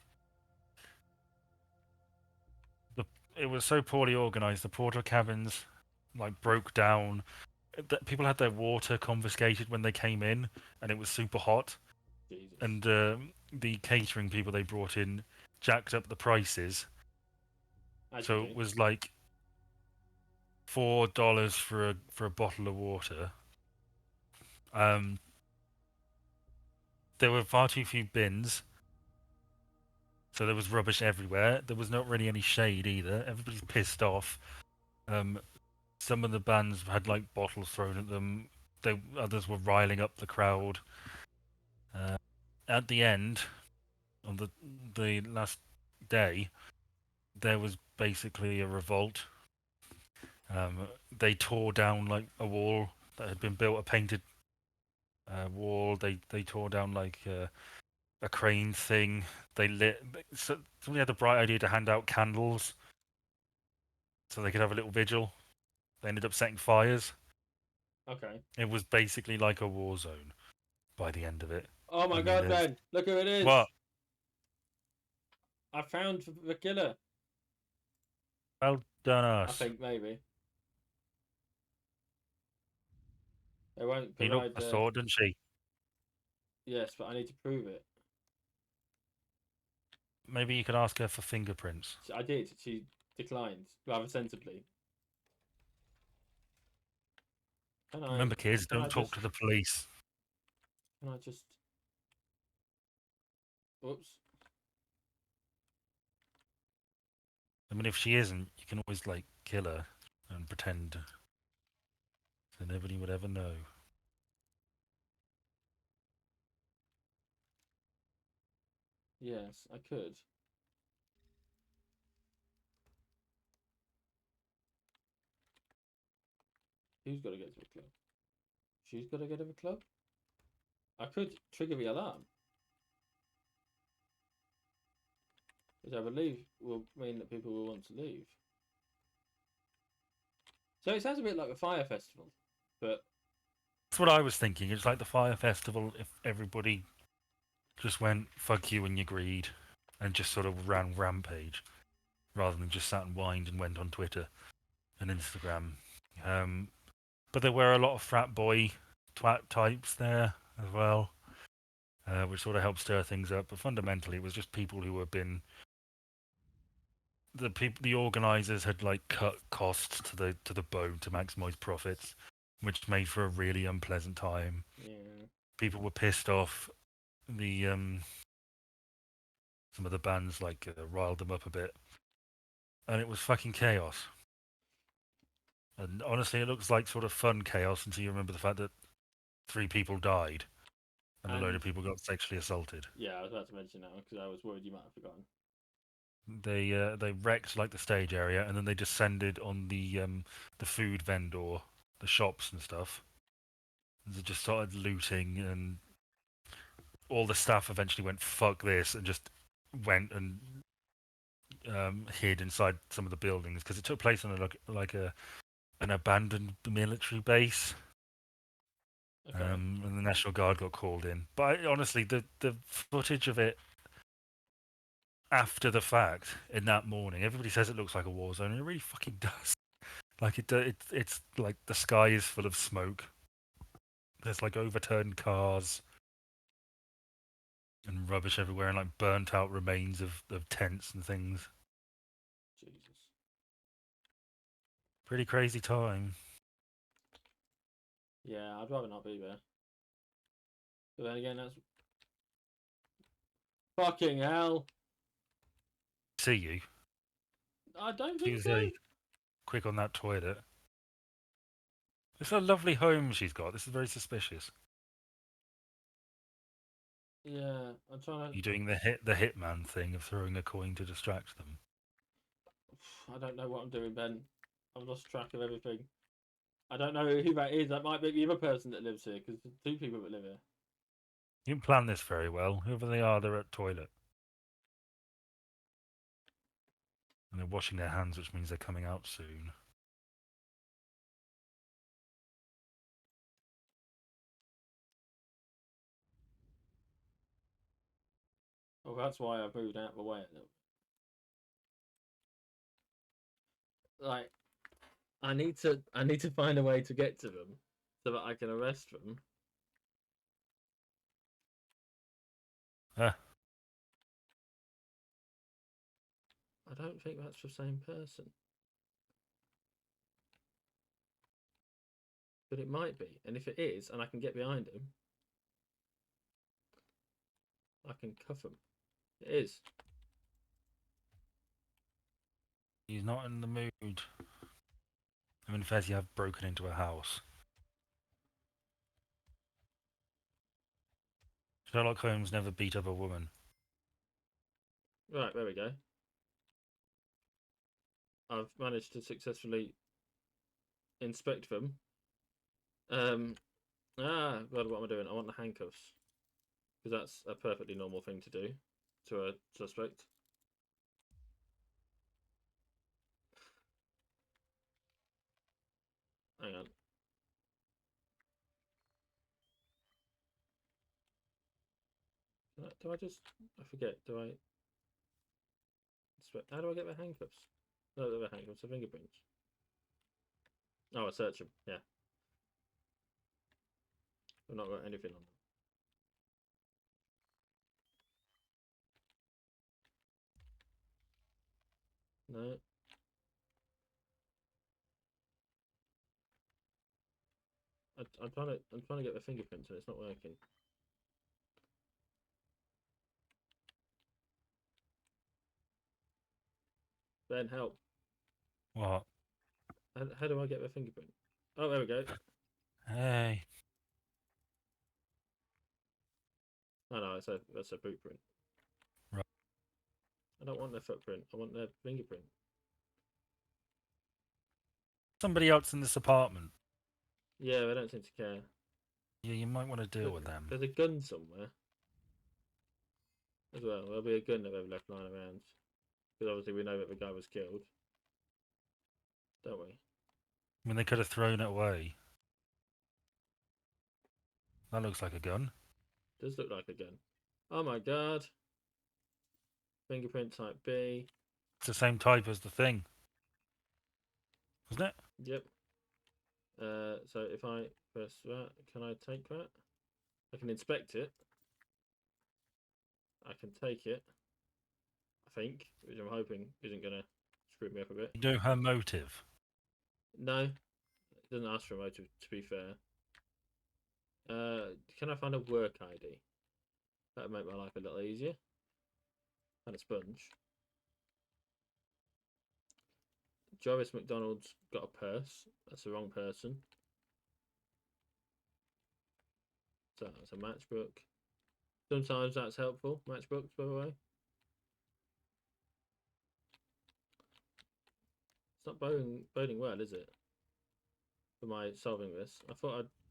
the, it was so poorly organized. The porta cabins like broke down. People had their water confiscated when they came in, and it was super hot. Jesus. And the catering people they brought in jacked up the prices, As you so it do. was like $4 for a bottle of water. Um, there were far too few bins, so there was rubbish everywhere. There was not really any shade either. Everybody's pissed off. Um, some of the bands had like bottles thrown at them. Others were riling up the crowd. Uh, at the end, on the last day, there was basically a revolt. They tore down like a wall that had been built, a painted wall. They tore down like a crane thing. They lit. Somebody had the bright idea to hand out candles so they could have a little vigil. They ended up setting fires. Okay. It was basically like a war zone by the end of it. Oh I my mean, god, there's Ben! Look who it is! what? I found the killer. Well done, I us. think maybe they won't He looked provide. I saw, didn't she? Yes, but I need to prove it. Maybe you could ask her for fingerprints. I did. She declined rather sensibly. Can I? Remember, kids, Can I don't talk just? to the police. Can I just? Oops. I mean, if she isn't, you can always like kill her and pretend so nobody would ever know. Yes, I could. Who's got to get to the club? She's got to get to the club. I could trigger the alarm, which I believe will mean that people will want to leave. So it sounds a bit like a fire festival, but That's what I was thinking. It's like the fire festival if everybody just went fuck you and your greed and just sort of ran rampage rather than just sat and whined and went on Twitter and Instagram. Um, but there were a lot of frat boy twat types there as well, which sort of helped stir things up. But fundamentally, it was just people who had been the organizers had like cut costs to the bone to maximize profits, which made for a really unpleasant time. yeah. People were pissed off. The some of the bands like riled them up a bit, and it was fucking chaos. And honestly, it looks like sort of fun chaos until you remember the fact that three people died and a load And of people got sexually assaulted. yeah, I was about to mention that because I was worried you might have forgotten. They wrecked like the stage area, and then they descended on the food vendor, the shops and stuff. And they just started looting, and all the staff eventually went fuck this and just went and hid inside some of the buildings because it took place on an abandoned military base. Okay. And the National Guard got called in. But honestly, the footage of it after the fact in that morning, everybody says it looks like a war zone, and it really fucking does. Like it's like the sky is full of smoke. There's like overturned cars and rubbish everywhere, and like burnt out remains of tents and things. Jesus. Pretty crazy time. Yeah, I'd rather not be there. But then again, that's fucking hell. See you. I don't She think was so. quick on that toilet. It's a lovely home she's got. This is very suspicious. Yeah, I'm trying You doing the hitman thing of throwing a coin to distract them. to. I don't know what I'm doing, Ben. I've lost track of everything. I don't know who that is. That might be the other person that lives here because there's two people that live here. You didn't plan this very well. Whoever they are, they're at toilet. And they're washing their hands, which means they're coming out soon. Oh, that's why I moved out of the way a little. Like, I need to find a way to get to them so that I can arrest them. Ah, I don't think that's the same person, but it might be. And if it is, and I can get behind him, I can cuff him. It is. he's not in the mood. I mean, Fez, you have broken into a house. Sherlock Holmes never beat up a woman. Right, there we go. I've managed to successfully inspect them. God, what am I doing? I want the handcuffs because that's a perfectly normal thing to do to a suspect. Hang on. Do I just? I forget. Do I? How do I get the handcuffs? No, the handcuffs. The fingerprints. Oh, I search them. Yeah, I've not got anything on them. No. I'm trying to get the fingerprints and it's not working. Ben, help! What? How do I get the fingerprint? Oh, there we go. Hey. Oh no, that's a boot print. Right. I don't want their footprint. I want their fingerprint. Somebody else in this apartment. Yeah, they don't seem to care. Yeah, you might want to deal with them. There's a gun somewhere as well. There'll be a gun that they've left lying around because obviously we know that the guy was killed, don't we? I mean, they could have thrown it away. That looks like a gun. Does look like a gun. Oh my god. Fingerprint type B. It's the same type as the thing, isn't it? Yep. So if I press that, can I take that? I can inspect it. I can take it. I think, which I'm hoping isn't gonna screw me up a bit. You know her motive. No, it doesn't ask for a motive. To be fair. Can I find a work ID? That'd make my life a little easier. And a sponge. Jarvis McDonald's got a purse. That's the wrong person. So that's a matchbook. Sometimes that's helpful. Matchbooks, by the way. It's not boding well, is it? For my solving this.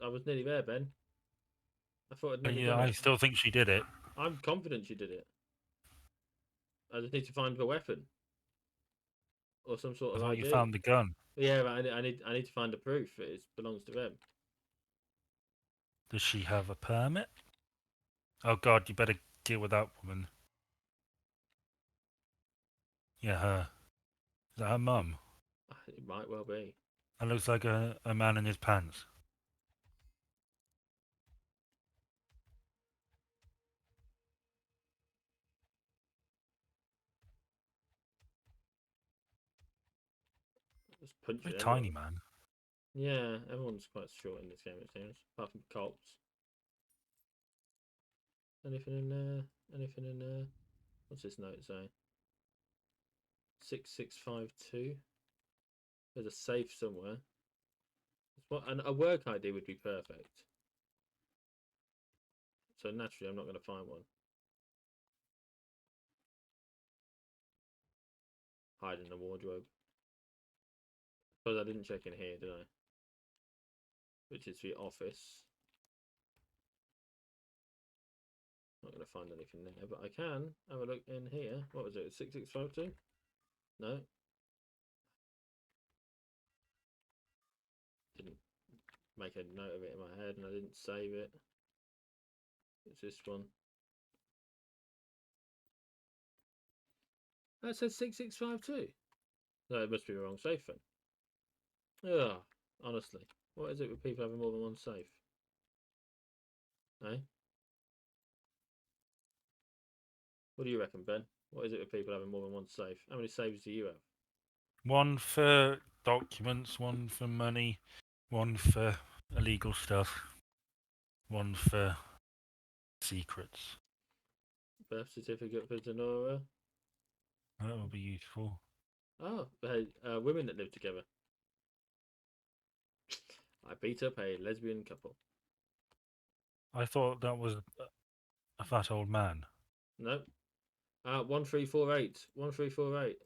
I was nearly there, Ben. I thought I'd nearly Yeah, done I it. still think she did it. I'm confident she did it. I just need to find the weapon. or some sort I of thought you ID. found the gun. Yeah, but I need to find the proof that it belongs to them. Does she have a permit? Oh God, you better deal with that woman. Yeah, her. Is that her mum? It might well be. That looks like a man in his pants. Just punching Very everyone. tiny man. Yeah, everyone's quite short in this game, it seems. Apart from cops. Anything in there? Anything in there? What's this note say? 6652. There's a safe somewhere. And a work ID would be perfect. So naturally, I'm not going to find one. Hide in the wardrobe. Suppose I didn't check in here, did I? Which is the office. Not going to find anything there, but I can have a look in here. What was it? 6652? No. Didn't make a note of it in my head and I didn't save it. It's this one. That says 6652. No, it must be the wrong safe then. Ugh, honestly. What is it with people having more than one safe? Eh? What do you reckon, Ben? What is it with people having more than one safe? How many safes do you have? One for documents, one for money, one for illegal stuff, one for secrets. Birth certificate for Denora. That would be useful. Oh, hey, women that live together. I beat up a lesbian couple. I thought that was a fat old man. No. 1348. 1348.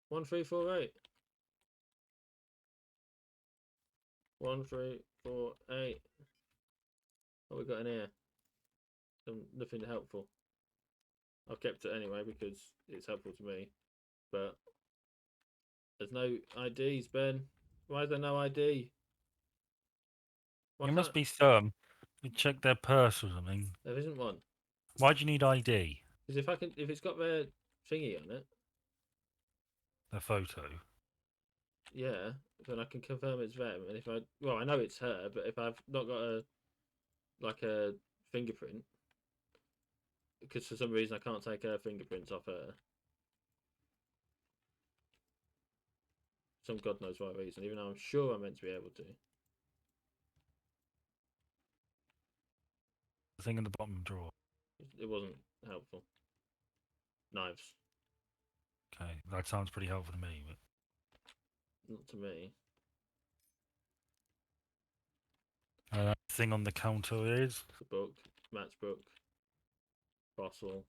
1348. 1348. What we got in here? Nothing helpful. I've kept it anyway because it's helpful to me. But there's no IDs, Ben. Why is there no ID? Why There can't must be some. You check their purse or something. there isn't one? Why do you need ID? Because if it's got their thingy on it, Their photo. yeah, then I can confirm it's them. And if I know it's her, but if I've not got a fingerprint, because for some reason I can't take her fingerprints off her, some God knows why reason, even though I'm sure I'm meant to be able to. The thing in the bottom drawer. It wasn't helpful. Knives, Okay, that sounds pretty helpful to me. But not to me. that thing on the counter is. The book, matchbook, fossil.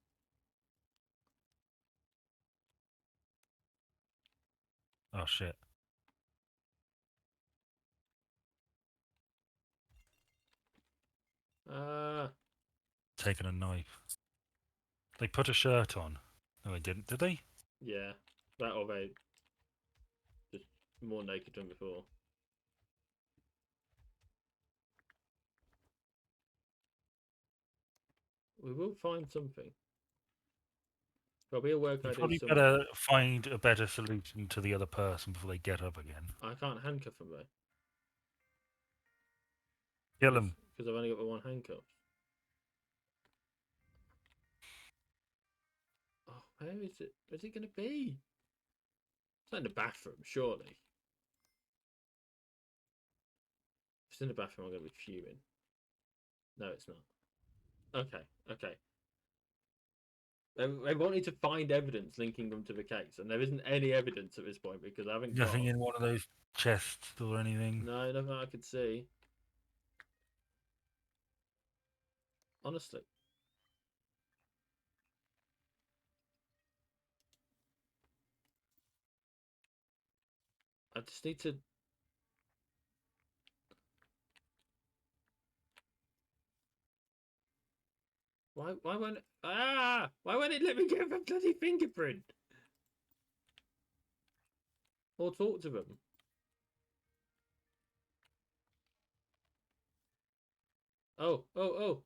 Oh shit! Ah, Taking a knife. They put a shirt on. No, they didn't. Did they? yeah, that or they just more naked than before. We will find something. There'll be a work You ID probably somewhere. better find a better solution to the other person before they get up again. I can't handcuff them though, Kill them. because I've only got the one handcuff. Oh, where is it? Where's it going to be? It's not in the bathroom, surely. If it's in the bathroom, I'm going to be fuming. No, it's not. Okay, okay. They wanted to find evidence linking them to the case, and there isn't any evidence at this point because I haven't Nothing got. in one of those chests or anything. No, nothing I could see. Honestly. I just need to. Why won't it let me get a bloody fingerprint? Or talk to them. Oh, oh,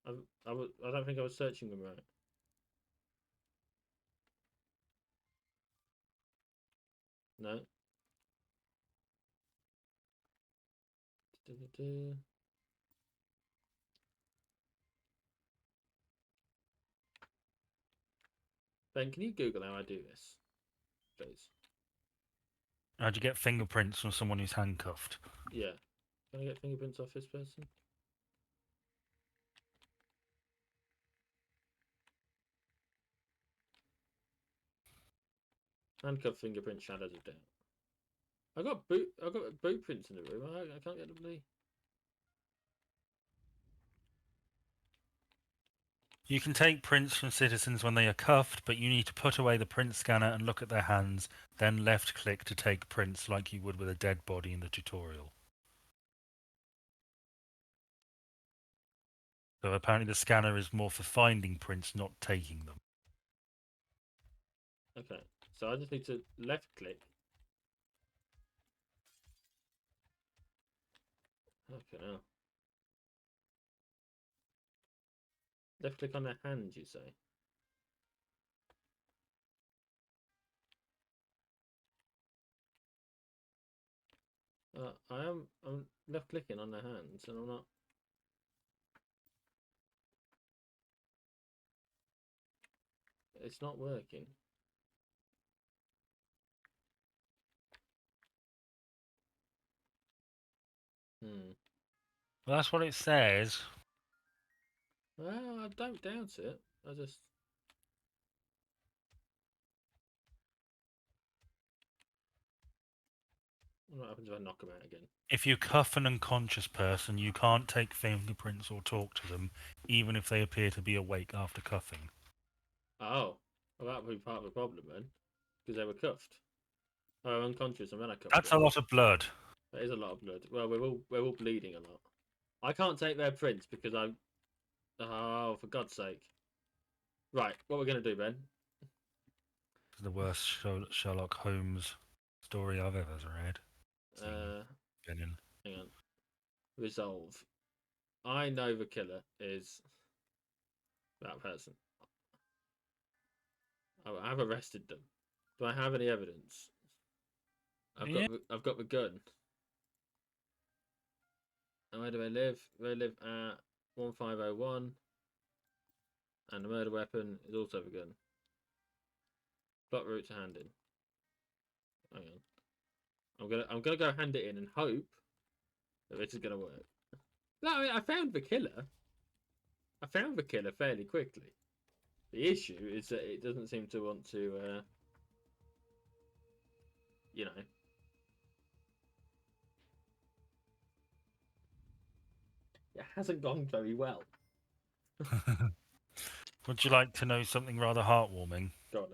oh. I don't think I was searching them right. No. Ben, can you Google how I do this, please? How'd you get fingerprints from someone who's handcuffed? Yeah. Can I get fingerprints off this person? Handcuff fingerprint shadows of doubt. I got boot prints in the room. I can't get them. You can take prints from citizens when they are cuffed, but you need to put away the print scanner and look at their hands, then left click to take prints like you would with a dead body in the tutorial. So apparently the scanner is more for finding prints, not taking them. Okay. So I just need to left click. Okay, now. Left click on their hand, you say? I'm left clicking on their hands and I'm not. It's not working. Hmm. Well, that's what it says. Well, I don't doubt it. I just. What happens if I knock them out again? If you cuff an unconscious person, you can't take fingerprints or talk to them, even if they appear to be awake after cuffing. Oh. Well, that would be part of the problem then. Because they were cuffed. Oh, unconscious and then I cuffed That's them. a lot of blood. That is a lot of blood. Well, we're all bleeding a lot. I can't take their prints because I'm. Oh, for God's sake. Right, what we're going to do, Ben? It's the worst Sherlock Holmes story I've ever read. Uh, Been in. hang on. Resolve. I know the killer is that person. I've arrested them. Do I have any evidence? Yeah. I've got the gun. And where do I live? I live at 1501. And the murder weapon is also the gun. Plot route to hand in. Hang on. I'm gonna go hand it in and hope that this is gonna work. No, I mean I found the killer. I found the killer fairly quickly. The issue is that it doesn't seem to want to, you know. It hasn't gone very well. Would you like to know something rather heartwarming? Go on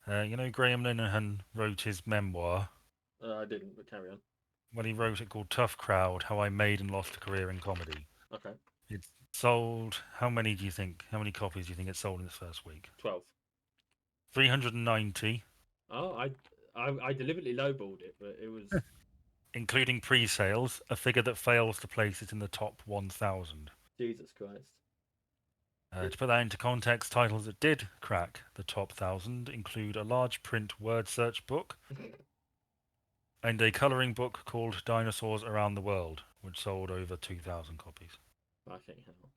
then. You know, Graham Linehan wrote his memoir. I didn't, but carry on. Well, he wrote it called Tough Crowd: How I Made and Lost a Career in Comedy. Okay. It sold. How many do you think? How many copies do you think it sold in its first week? 12. 390, Oh, I deliberately lowballed it, but it was including pre-sales, a figure that fails to place it in the top 1,000. Jesus Christ. To put that into context, titles that did crack the top 1,000 include a large print word search book and a colouring book called Dinosaurs Around the World, which sold over 2,000 copies. Fucking hell.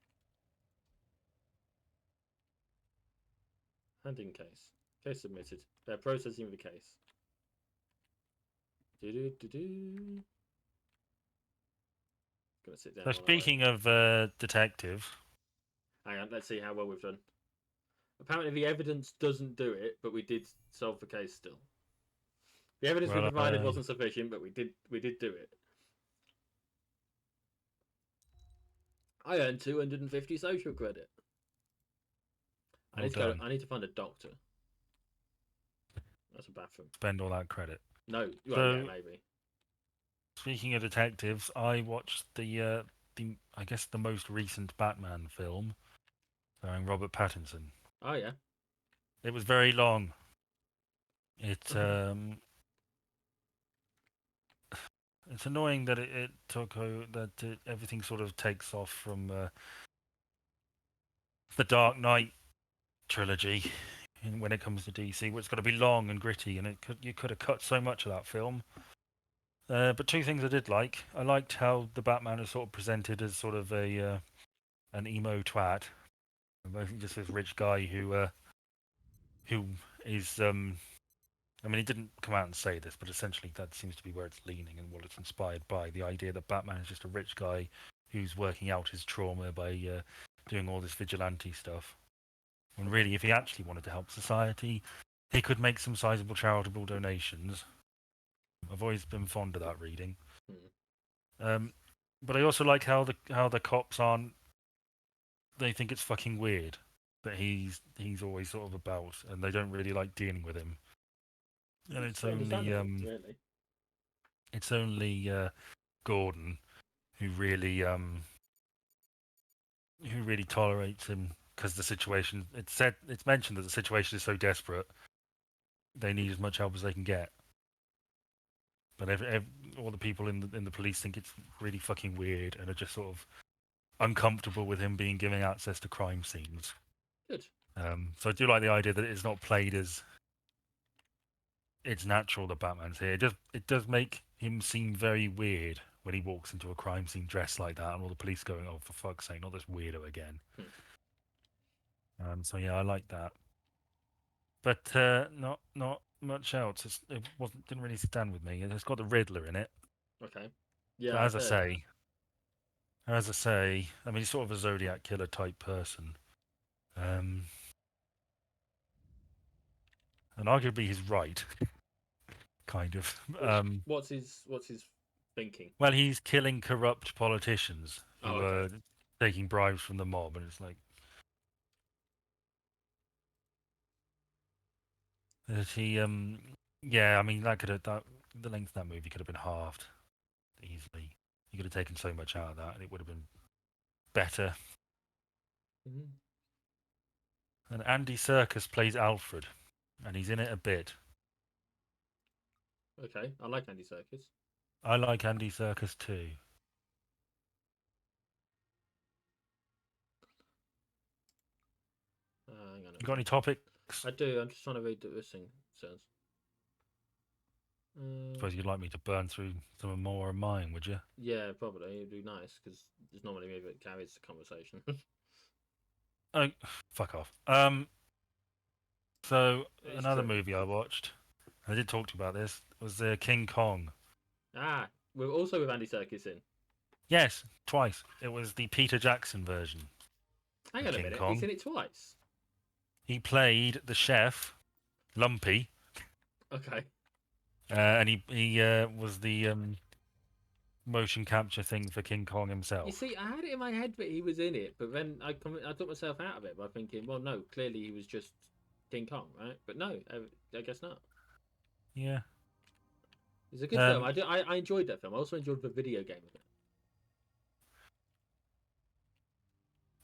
Handing case. Case submitted. They're processing the case. Do do do do. Gonna sit down So while I wait. speaking of detective, Hang on, let's see how well we've done. Apparently the evidence doesn't do it, but we did solve the case still. The evidence we well, provided wasn't sufficient, but we did do it. I earned 250 social credit. well done. I need to find a doctor. That's a bathroom. Spend all that credit. No, well, So, yeah, maybe. speaking of detectives, I watched the I guess the most recent Batman film, starring Robert Pattinson. Oh yeah. It was very long. It Okay. it's annoying that it took everything sort of takes off from the Dark Knight trilogy when it comes to DC, where it's got to be long and gritty, and you could have cut so much of that film. But two things I did like. I liked how the Batman is sort of presented as sort of a an emo twat, just this rich guy who is I mean, he didn't come out and say this, but essentially that seems to be where it's leaning and what it's inspired by. The idea that Batman is just a rich guy who's working out his trauma by doing all this vigilante stuff. And Okay. really, if he actually wanted to help society, he could make some sizable charitable donations. I've always been fond of that reading. Hmm. Um, but I also like how the cops aren't. They think it's fucking weird that he's always sort of about, and they don't really like dealing with him. And It's understandable, really. it's only Gordon who really tolerates him because the situation. It's mentioned that the situation is so desperate they need as much help as they can get. But all the people in the police think it's really fucking weird and are just sort of uncomfortable with him being given access to crime scenes. Good. So I do like the idea that it's not played as it's natural that Batman's here. It does make him seem very weird when he walks into a crime scene dressed like that, and all the police going, "Oh, for fuck's sake, not this weirdo again." Hmm. So yeah, I like that. But not much else. It wasn't didn't really stand with me. It's got the Riddler in it. Okay. So Yeah, I've heard. as I say, I mean, he's sort of a Zodiac killer type person. Um, and arguably he's right, kind of. What's his thinking? Well, he's killing corrupt politicians Oh, who okay. are taking bribes from the mob, and it's like that he. Yeah, I mean, that the length of that movie could have been halved easily. You could have taken so much out of that, and it would have been better. Mhm. And Andy Serkis plays Alfred, and he's in it a bit. Okay, I like Andy Serkis. I like Andy Serkis too. Hang on a You got any minute. topics? I do. I'm just trying to read what this thing says. Suppose you'd like me to burn through some more of mine, would you? Yeah, probably it'd be nice because there's normally me that carries the conversation. Oh, fuck off. So It's another true. movie I watched, I did talk to you about this, was King Kong. Ah, we're also with Andy Serkis in. Yes, twice. It was the Peter Jackson version Hang of on a King minute. He's Kong. in it twice. He played the chef, Lumpy, Okay. and he was the motion capture thing for King Kong You himself. see, I had it in my head that he was in it, but then I took myself out of it by thinking, well, no, clearly he was just King Kong, right? But no, I guess not. Yeah. It's a good film. Um, I enjoyed that film. I also enjoyed the video game of it.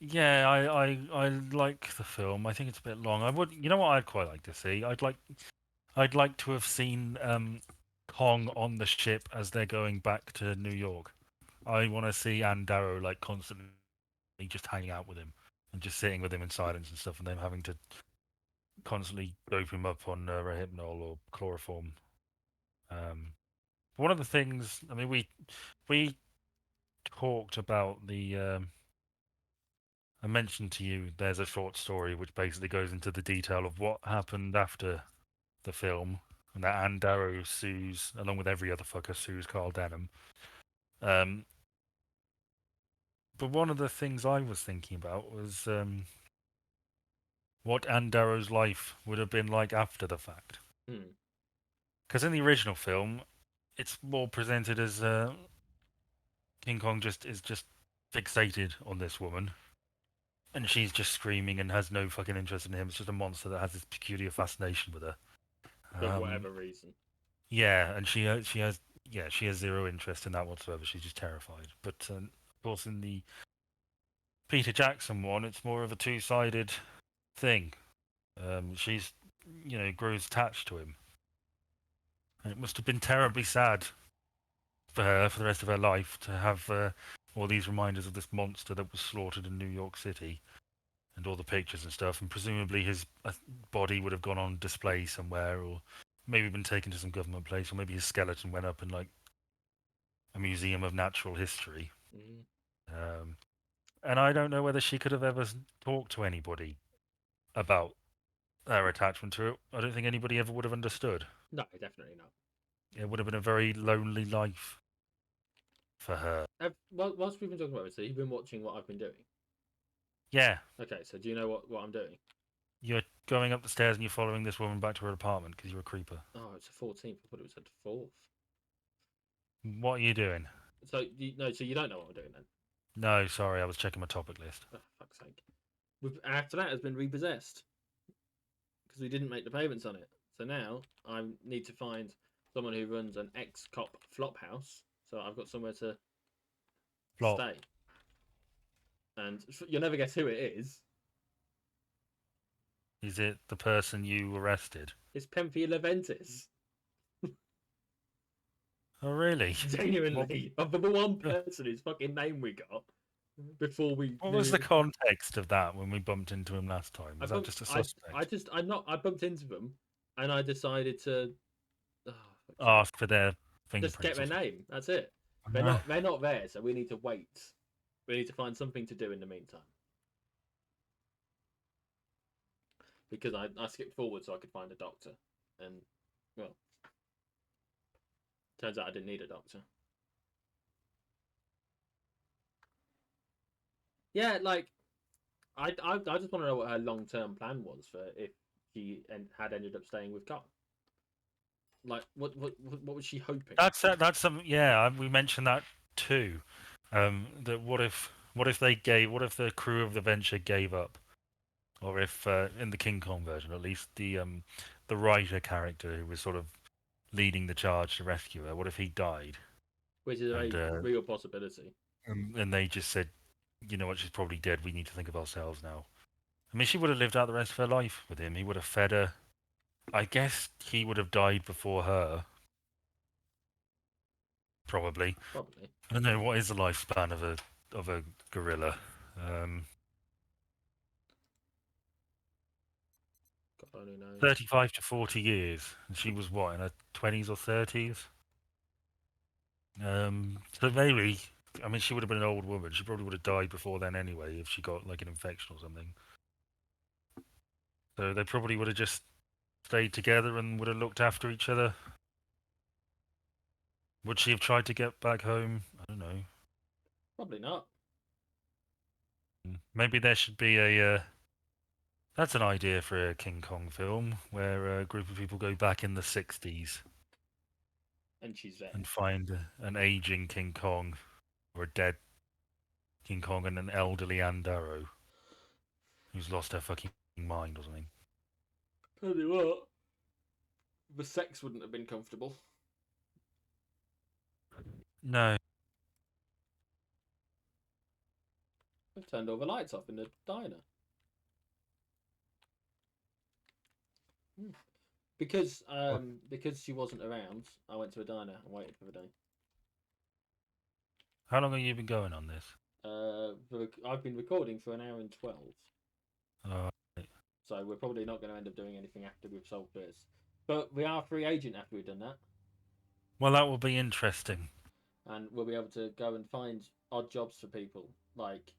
yeah, I like the film. I think it's a bit long. I would, you know what I'd quite like to see? I'd like to have seen Kong on the ship as they're going back to New York. I want to see Ann Darrow like constantly just hanging out with him and just sitting with him in silence and stuff, and them having to constantly dope him up on Rehypnol or chloroform. Um, one of the things, I mean, we talked about the. I mentioned to you there's a short story which basically goes into the detail of what happened after the film, and that Ann Darrow sues, along with every other fucker, sues Carl Denham. Um, but one of the things I was thinking about was what Ann Darrow's life would have been like after the fact. Hmm. Because in the original film, it's more presented as King Kong just fixated on this woman, and she's just screaming and has no fucking interest in him. It's just a monster that has this peculiar fascination with her. For Um, whatever reason. yeah, and she has zero interest in that whatsoever. She's just terrified. But of course, in the Peter Jackson one, it's more of a two-sided thing. She's grows attached to him. And it must have been terribly sad for her for the rest of her life to have all these reminders of this monster that was slaughtered in New York City and all the pictures and stuff. And presumably his body would have gone on display somewhere, or maybe been taken to some government place, or maybe his skeleton went up in like a museum of natural history. Mm. Um, and I don't know whether she could have ever talked to anybody about her attachment to it. I don't think anybody ever would have understood. No, definitely not. It would have been a very lonely life for her. Whilst we've been talking about this, so you've been watching what I've been doing. Yeah, Okay, so do you know what I'm doing? you're going up the stairs and you're following this woman back to her apartment because you're a creeper. Oh, it's the 14th. I thought it was the 4th. What are you doing? So so you don't know what I'm doing then? No, sorry, I was checking my topic list. Oh, fuck's sake. After that has been repossessed because we didn't make the payments on it. So now I need to find someone who runs an ex-cop flop house. So I've got somewhere to Flop. stay. And you'll never guess who it is. Is it the person you arrested? It's Penfield Leventis. Oh, really? Genuinely. Of the one person whose fucking name we got before we. What was the context of that when we bumped into him last time? Was that just a suspect? I bumped into them and I decided to Ask for their just fingerprints. get their name. That's it. They're not there, so we need to wait. We need to find something to do in the meantime. Because I skipped forward so I could find a doctor. And well, turns out I didn't need a doctor. Yeah, like I just want to know what her long-term plan was for if she had ended up staying with Carl. Like, what was she hoping? That's some. Yeah, we mentioned that too. That what if the crew of the Venture gave up, or if in the King Kong version at least the writer character who was sort of leading the charge to rescue her, what if he died? Which is a real possibility. And they just said, you know what, she's probably dead. We need to think of ourselves now. I mean, she would have lived out the rest of her life with him. He would have fed her. I guess he would have died before her. Probably. Probably. I don't know what is the lifespan of a gorilla. God only knows. 35 to 40 years. And she was what, in her 20s or 30s? So maybe, I mean, she would have been an old woman. She probably would have died before then anyway if she got like an infection or something. So they probably would have just stayed together and would have looked after each other. Would she have tried to get back home? I don't know. Probably not. Maybe there should be a. That's an idea for a King Kong film where a group of people go back in the 60s And she's there. and find an aging King Kong or a dead King Kong and an elderly Ann Darrow who's lost her fucking mind or something. Tell you what, the sex wouldn't have been comfortable. No. I've turned all the lights off in the diner. Because she wasn't around, I went to a diner and waited for the day. How long have you been going on this? I've been recording for 1 hour and 12. Right. So we're probably not going to end up doing anything after we've solved this. But we are free agent after we've done that. Well, that will be interesting. And we'll be able to go and find odd jobs for people, like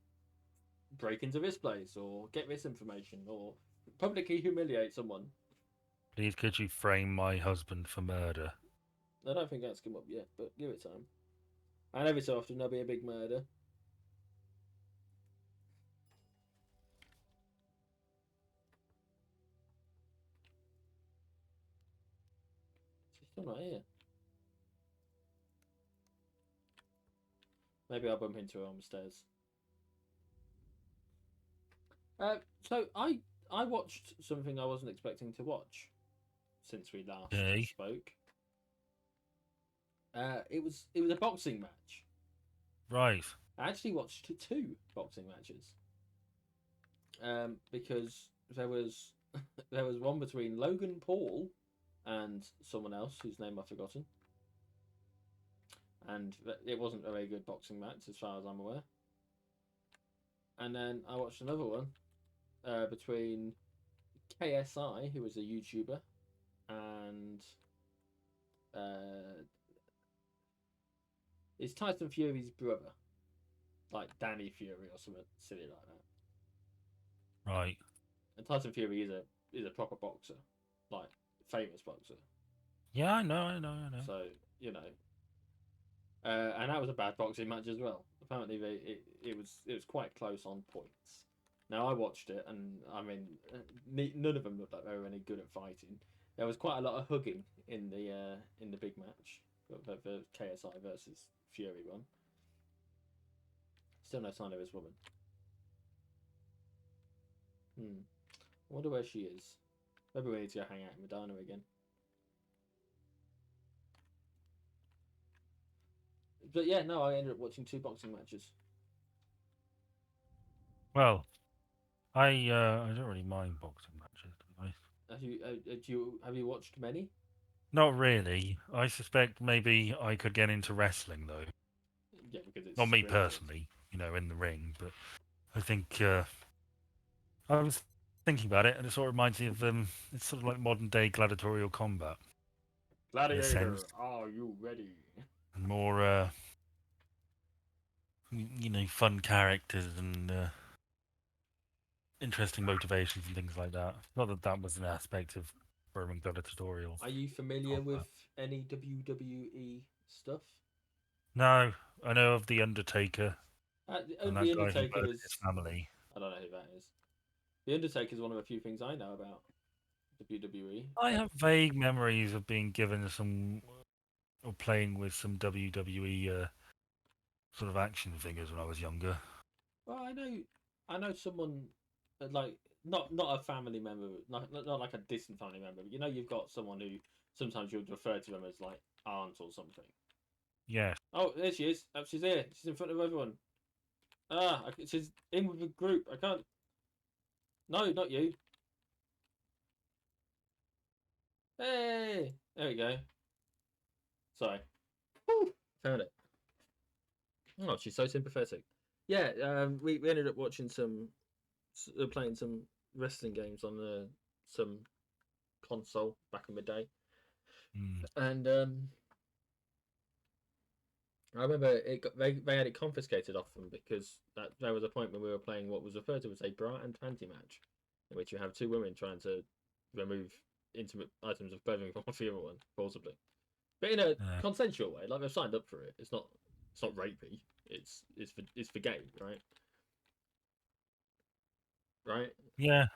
break into this place or get this information or publicly humiliate someone. Please, could you frame my husband for murder? I don't think that's come up yet, but give it time. And every so often there'll be a big murder. She's still not here. Maybe I'll bump into her on the stairs. So I watched something I wasn't expecting to watch since we last spoke. It was a boxing match. Right. I actually watched 2 boxing matches. Because there was one between Logan Paul and someone else whose name I've forgotten. And it wasn't a very good boxing match as far as I'm aware. And then I watched another one between KSI, who was a YouTuber, and it's Tyson Fury's brother, like Danny Fury or something silly like that. Right. And Tyson Fury is a proper boxer, like famous boxer. Yeah, I know, I know, I know. So you know, and that was a bad boxing match as well. Apparently, it was quite close on points. Now I watched it, and I mean, none of them looked like they were any good at fighting. There was quite a lot of hugging in the big match for KSI versus Fury one. Still no sign of his woman. I wonder where she is. Maybe we need to go hang out in Madonna again. But yeah, no, I ended up watching 2 boxing matches. Well, I don't really mind boxing matches. Have you watched many? Not really. I suspect maybe I could get into wrestling though. Yeah, because Not it's me scripted. personally, in the ring, but I think I was thinking about it, and it sort of reminds me of it's sort of like modern day gladiatorial combat in a sense, Gladiator, are you ready? and more fun characters and interesting motivations and things like that. Not that that was an aspect of Roman gladiatorial Are you familiar with combat. any WWE stuff? No, I know of the Undertaker and The that guy who Undertaker murdered his is. family. I don't know who that is. The Undertaker is one of the few things I know about WWE. I have vague memories of being given some or playing with some WWE sort of action figures when I was younger. Well, I know someone like not a family member, not like a distant family member. But you know, you've got someone who sometimes you'd refer to them as like aunt or something. Yes. Oh, there she is. Oh, she's here. She's in front of everyone. She's in with the group. I can't. No, not you. Hey, there we go. Sorry. Woo, found it. Oh, she's so sympathetic. Yeah, we ended up watching playing some wrestling games on some console back in the day, Mm. and I remember they had it confiscated off them because there was a point when we were playing what was referred to as a bra and panty match, in which you have 2 women trying to remove intimate items of clothing from the other one, forcibly, but in a consensual way. Like they've signed up for it. It's not rapey. It's for game, right? Right. Yeah.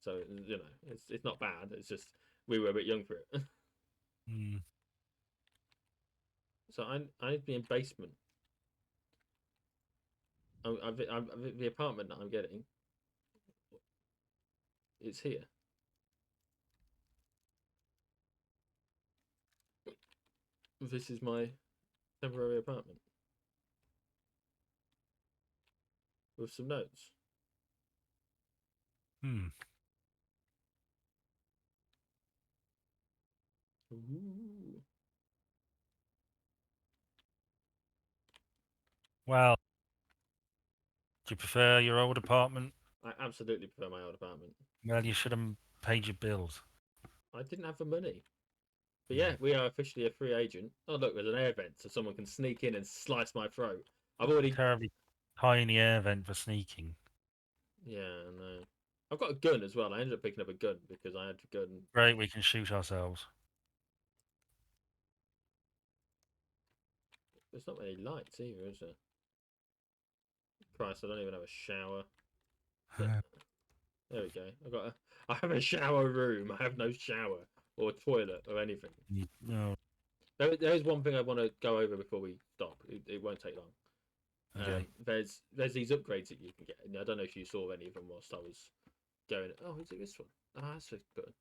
So it's not bad. It's just we were a bit young for it. Mm. So I need to be in basement. The apartment that I'm getting, it's here. This is my temporary apartment with some notes. Hmm. Ooh. Well, do you prefer your old apartment? I absolutely prefer my old apartment. Well, you should have paid your bills. I didn't have the money. But yeah, Mm. we are officially a free agent. Oh look, there's an air vent, so someone can sneak in and slice my throat. I've already. Terribly tiny air vent for sneaking. Yeah, no. I've got a gun as well. I ended up picking up a gun because I had a gun. Great, we can shoot ourselves. There's not many lights either, is there? Christ, I don't even have a shower. There we go. I have a shower room. I have no shower or toilet or anything. No. There is one thing I want to go over before we stop. It won't take long. Okay. There's these upgrades that you can get. And I don't know if you saw any of them whilst I was going. Oh, is it this one? Ah, that's a button.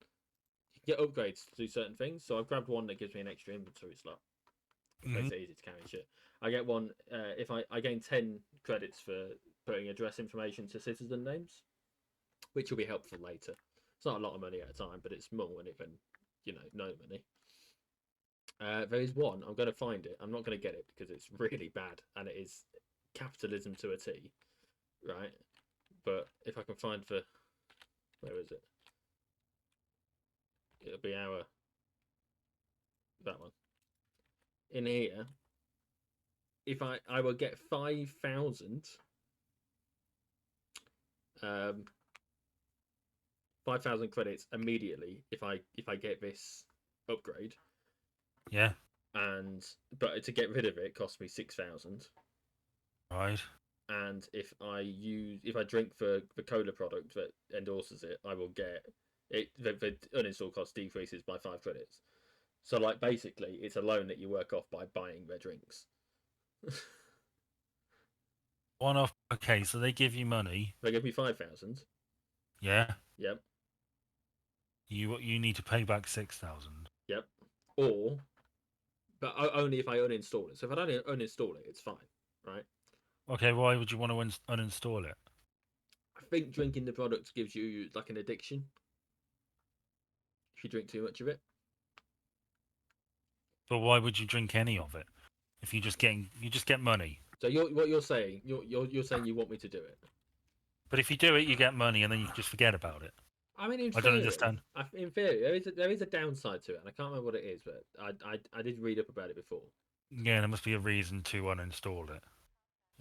You can get upgrades to do certain things. So I've grabbed one that gives me an extra inventory slot. Which makes it easy to carry shit. I get one if I gain 10 credits for putting address information to citizen names, which will be helpful later. It's not a lot of money at a time, but it's more when it can no money. There is one. I'm going to find it. I'm not going to get it because it's really bad and it is capitalism to a T, right? But if I can find where is it? It'll be that one in here. If I will get 5,000 5,000 credits immediately if I get this upgrade. Yeah. But to get rid of it costs me 6,000. Right. And if I drink the cola product that endorses it, I will get it. The uninstall cost decreases by 5 credits. So like basically, it's a loan that you work off by buying their drinks. One off. Okay, so they give you money. They give me 5,000. Yeah. Yep. You need to pay back 6,000. Yep. But only if I uninstall it. So if I don't uninstall it, it's fine, right? Okay, why would you want to uninstall it? I think drinking the product gives you like an addiction. If you drink too much of it. But why would you drink any of it? If you just get money. So what you're saying, you're saying you want me to do it. But if you do it, you get money, and then you just forget about it. I mean, I don't understand. In theory, there is a downside to it, and I can't remember what it is, but I did read up about it before. Yeah, there must be a reason to uninstall it.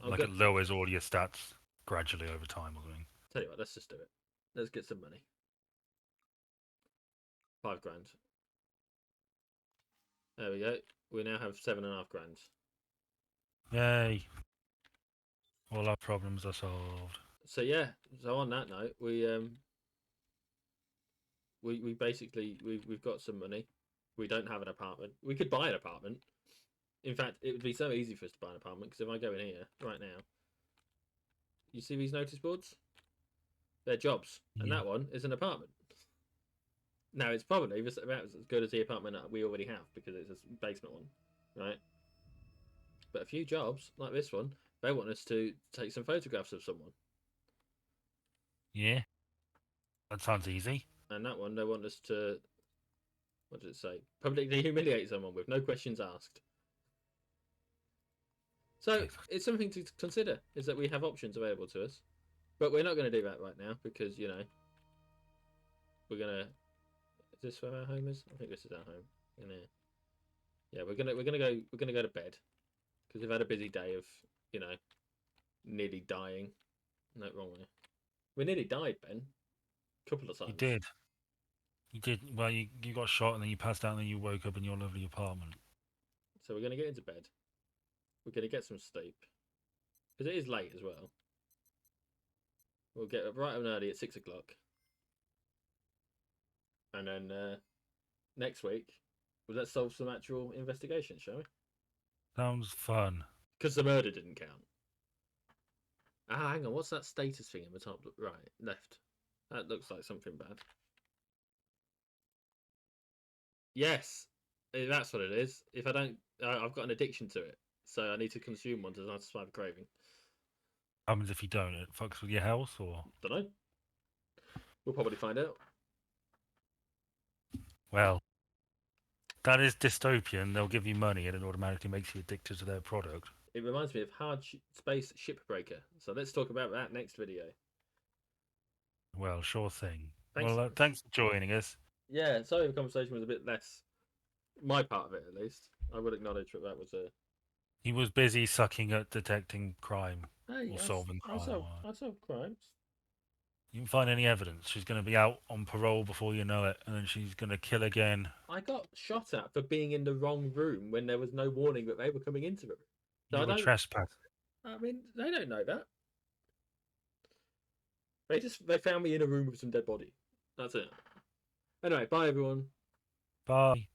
Like it lowers all your stats gradually over time or something. Tell you what, let's just do it. Let's get some money. 5 grand. There we go. We now have 7.5 grand. Yay! All our problems are solved. So yeah. So on that note, we basically we've got some money. We don't have an apartment. We could buy an apartment. In fact, it would be so easy for us to buy an apartment because if I go in here right now, you see these notice boards? They're jobs, and that one is an apartment. Now it's probably about as good as the apartment that we already have because it's a basement one, right? But a few jobs like this one, they want us to take some photographs of someone. Yeah, that sounds easy. And that one, they want us to, what does it say? Publicly humiliate someone with no questions asked. So it's something to consider, is that we have options available to us. But we're not going to do that right now because, we're going to... Is this where our home is? I think this is our home. In here. Yeah, we're gonna go to bed because we've had a busy day of, nearly dying. No, wrong way. We nearly died, Ben. A couple of times. You did. You did. Well, you got shot and then you passed out and then you woke up in your lovely apartment. So we're going to get into bed. We're going to get some sleep. Because it is late as well. We'll get up right and early at 6 o'clock. And then next week, let's solve some actual investigations, shall we? Sounds fun. Because the murder didn't count. Ah, hang on. What's that status thing in the top right, left? That looks like something bad. Yes, that's what it is. If I don't, I've got an addiction to it, so I need to consume one to satisfy the craving. What happens if you don't? It fucks with your health, or don't know. We'll probably find out. Well, that is dystopian. They'll give you money and it automatically makes you addicted to their product. It reminds me of Hard Space Shipbreaker. So let's talk about that next video. Well, sure thing. Thanks. Well, thanks for joining us. Yeah, sorry the conversation was a bit less. My part of it, at least. I would acknowledge that was a... He was busy sucking at detecting crime or solving crime. I solve crimes. You didn't find any evidence. She's going to be out on parole before you know it, and then she's going to kill again. I got shot at for being in the wrong room when there was no warning that they were coming into the room. So you were trespassing. I mean, they don't know that. They found me in a room with some dead body. That's it. Anyway, bye everyone. Bye.